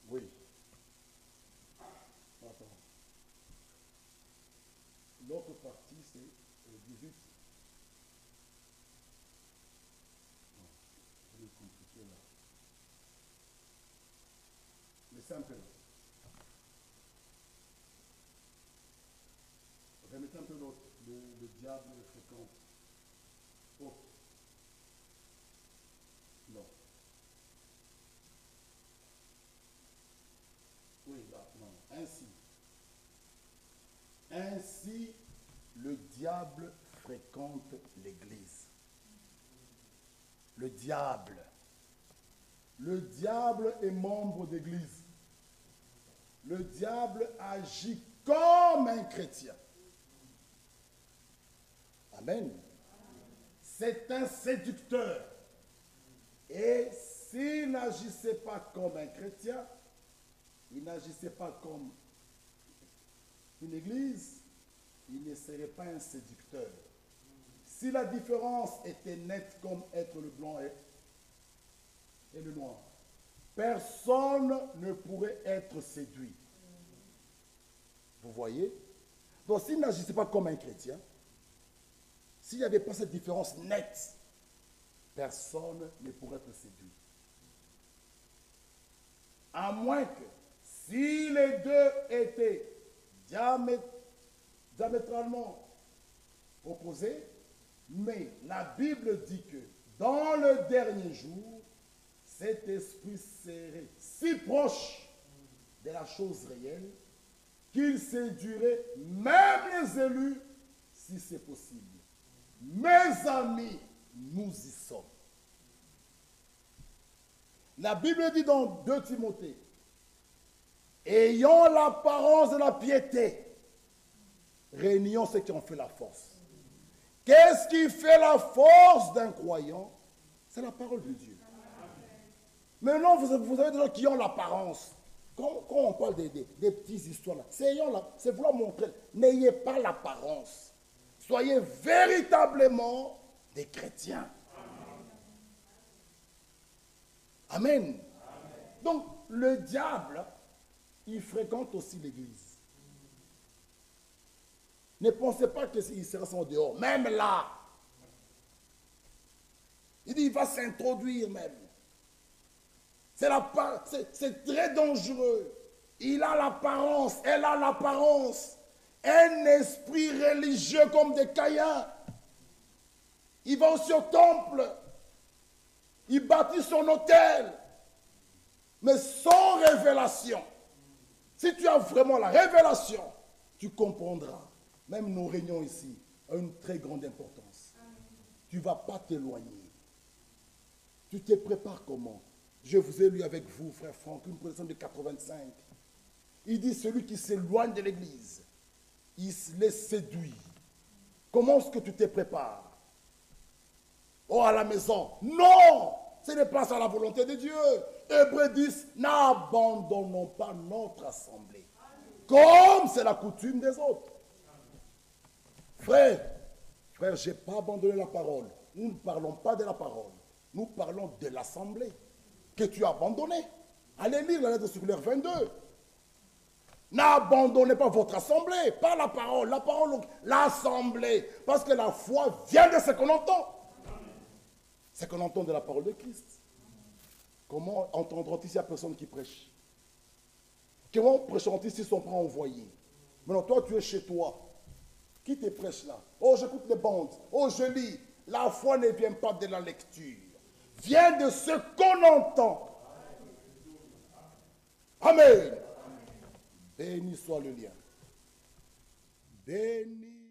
Oui. Attends. L'autre partie, c'est 18. Non, je vais compliquer là. Mais simple. Remettez un peu l'autre. Le diable fréquente. Oh. Non. Oui, là, non. Ainsi, le diable fréquente l'Église. Le diable. Le diable est membre d'Église. Le diable agit comme un chrétien. Amen. C'est un séducteur. Et s'il n'agissait pas comme un chrétien, il n'agissait pas comme une église, il ne serait pas un séducteur. Si la différence était nette comme être le blanc et le noir, personne ne pourrait être séduit. Vous voyez? Donc s'il n'agissait pas comme un chrétien, s'il n'y avait pas cette différence nette, personne ne pourrait être séduit. À moins que, si les deux étaient diamétralement opposés, mais la Bible dit que dans le dernier jour, cet esprit serait si proche de la chose réelle qu'il séduirait même les élus si c'est possible. Mes amis, nous y sommes. La Bible dit dans 2 Timothée, ayant l'apparence de la piété, réunions ceux qui ont fait la force. Qu'est-ce qui fait la force d'un croyant? C'est la parole de Dieu. Maintenant, vous avez des gens qui ont l'apparence. Quand on parle des petites histoires, c'est vouloir montrer. N'ayez pas l'apparence. Soyez véritablement des chrétiens. Amen. Amen. Donc, le diable, il fréquente aussi l'église. Ne pensez pas qu'il sera en dehors. Même là. Il dit, il va s'introduire même. C'est très dangereux. Il a l'apparence, elle a l'apparence. Un esprit religieux comme des Caïens. Il va aussi au temple. Il bâtit son autel. Mais sans révélation. Si tu as vraiment la révélation, tu comprendras. Même nos réunions ici ont une très grande importance. Tu ne vas pas t'éloigner. Tu te prépares comment? Je vous ai lu avec vous, frère Franck, une prédication de 85. Il dit, celui qui s'éloigne de l'église, il se laisse séduire. Comment est-ce que tu te prépares? Oh, à la maison. Non! Ce n'est pas ça la volonté de Dieu. Hébreux 10, n'abandonnons pas notre assemblée. Comme c'est la coutume des autres. Frère, je n'ai pas abandonné la parole. Nous ne parlons pas de la parole. Nous parlons de l'assemblée que tu as abandonnée. Allez lire la lettre circulaire 22. N'abandonnez pas votre assemblée, pas la parole, l'assemblée. Parce que la foi vient de ce qu'on entend. C'est qu'on entend de la parole de Christ. Comment entendront-ils s'il n'y a personne qui prêche? Comment prêcheront-ils s'ils ne sont pas envoyés? Maintenant, toi, tu es chez toi. Qui te prêche là? Oh, j'écoute les bandes. Oh, je lis. La foi ne vient pas de la lecture. Vient de ce qu'on entend. Amen. Béni soit le lien. Béni.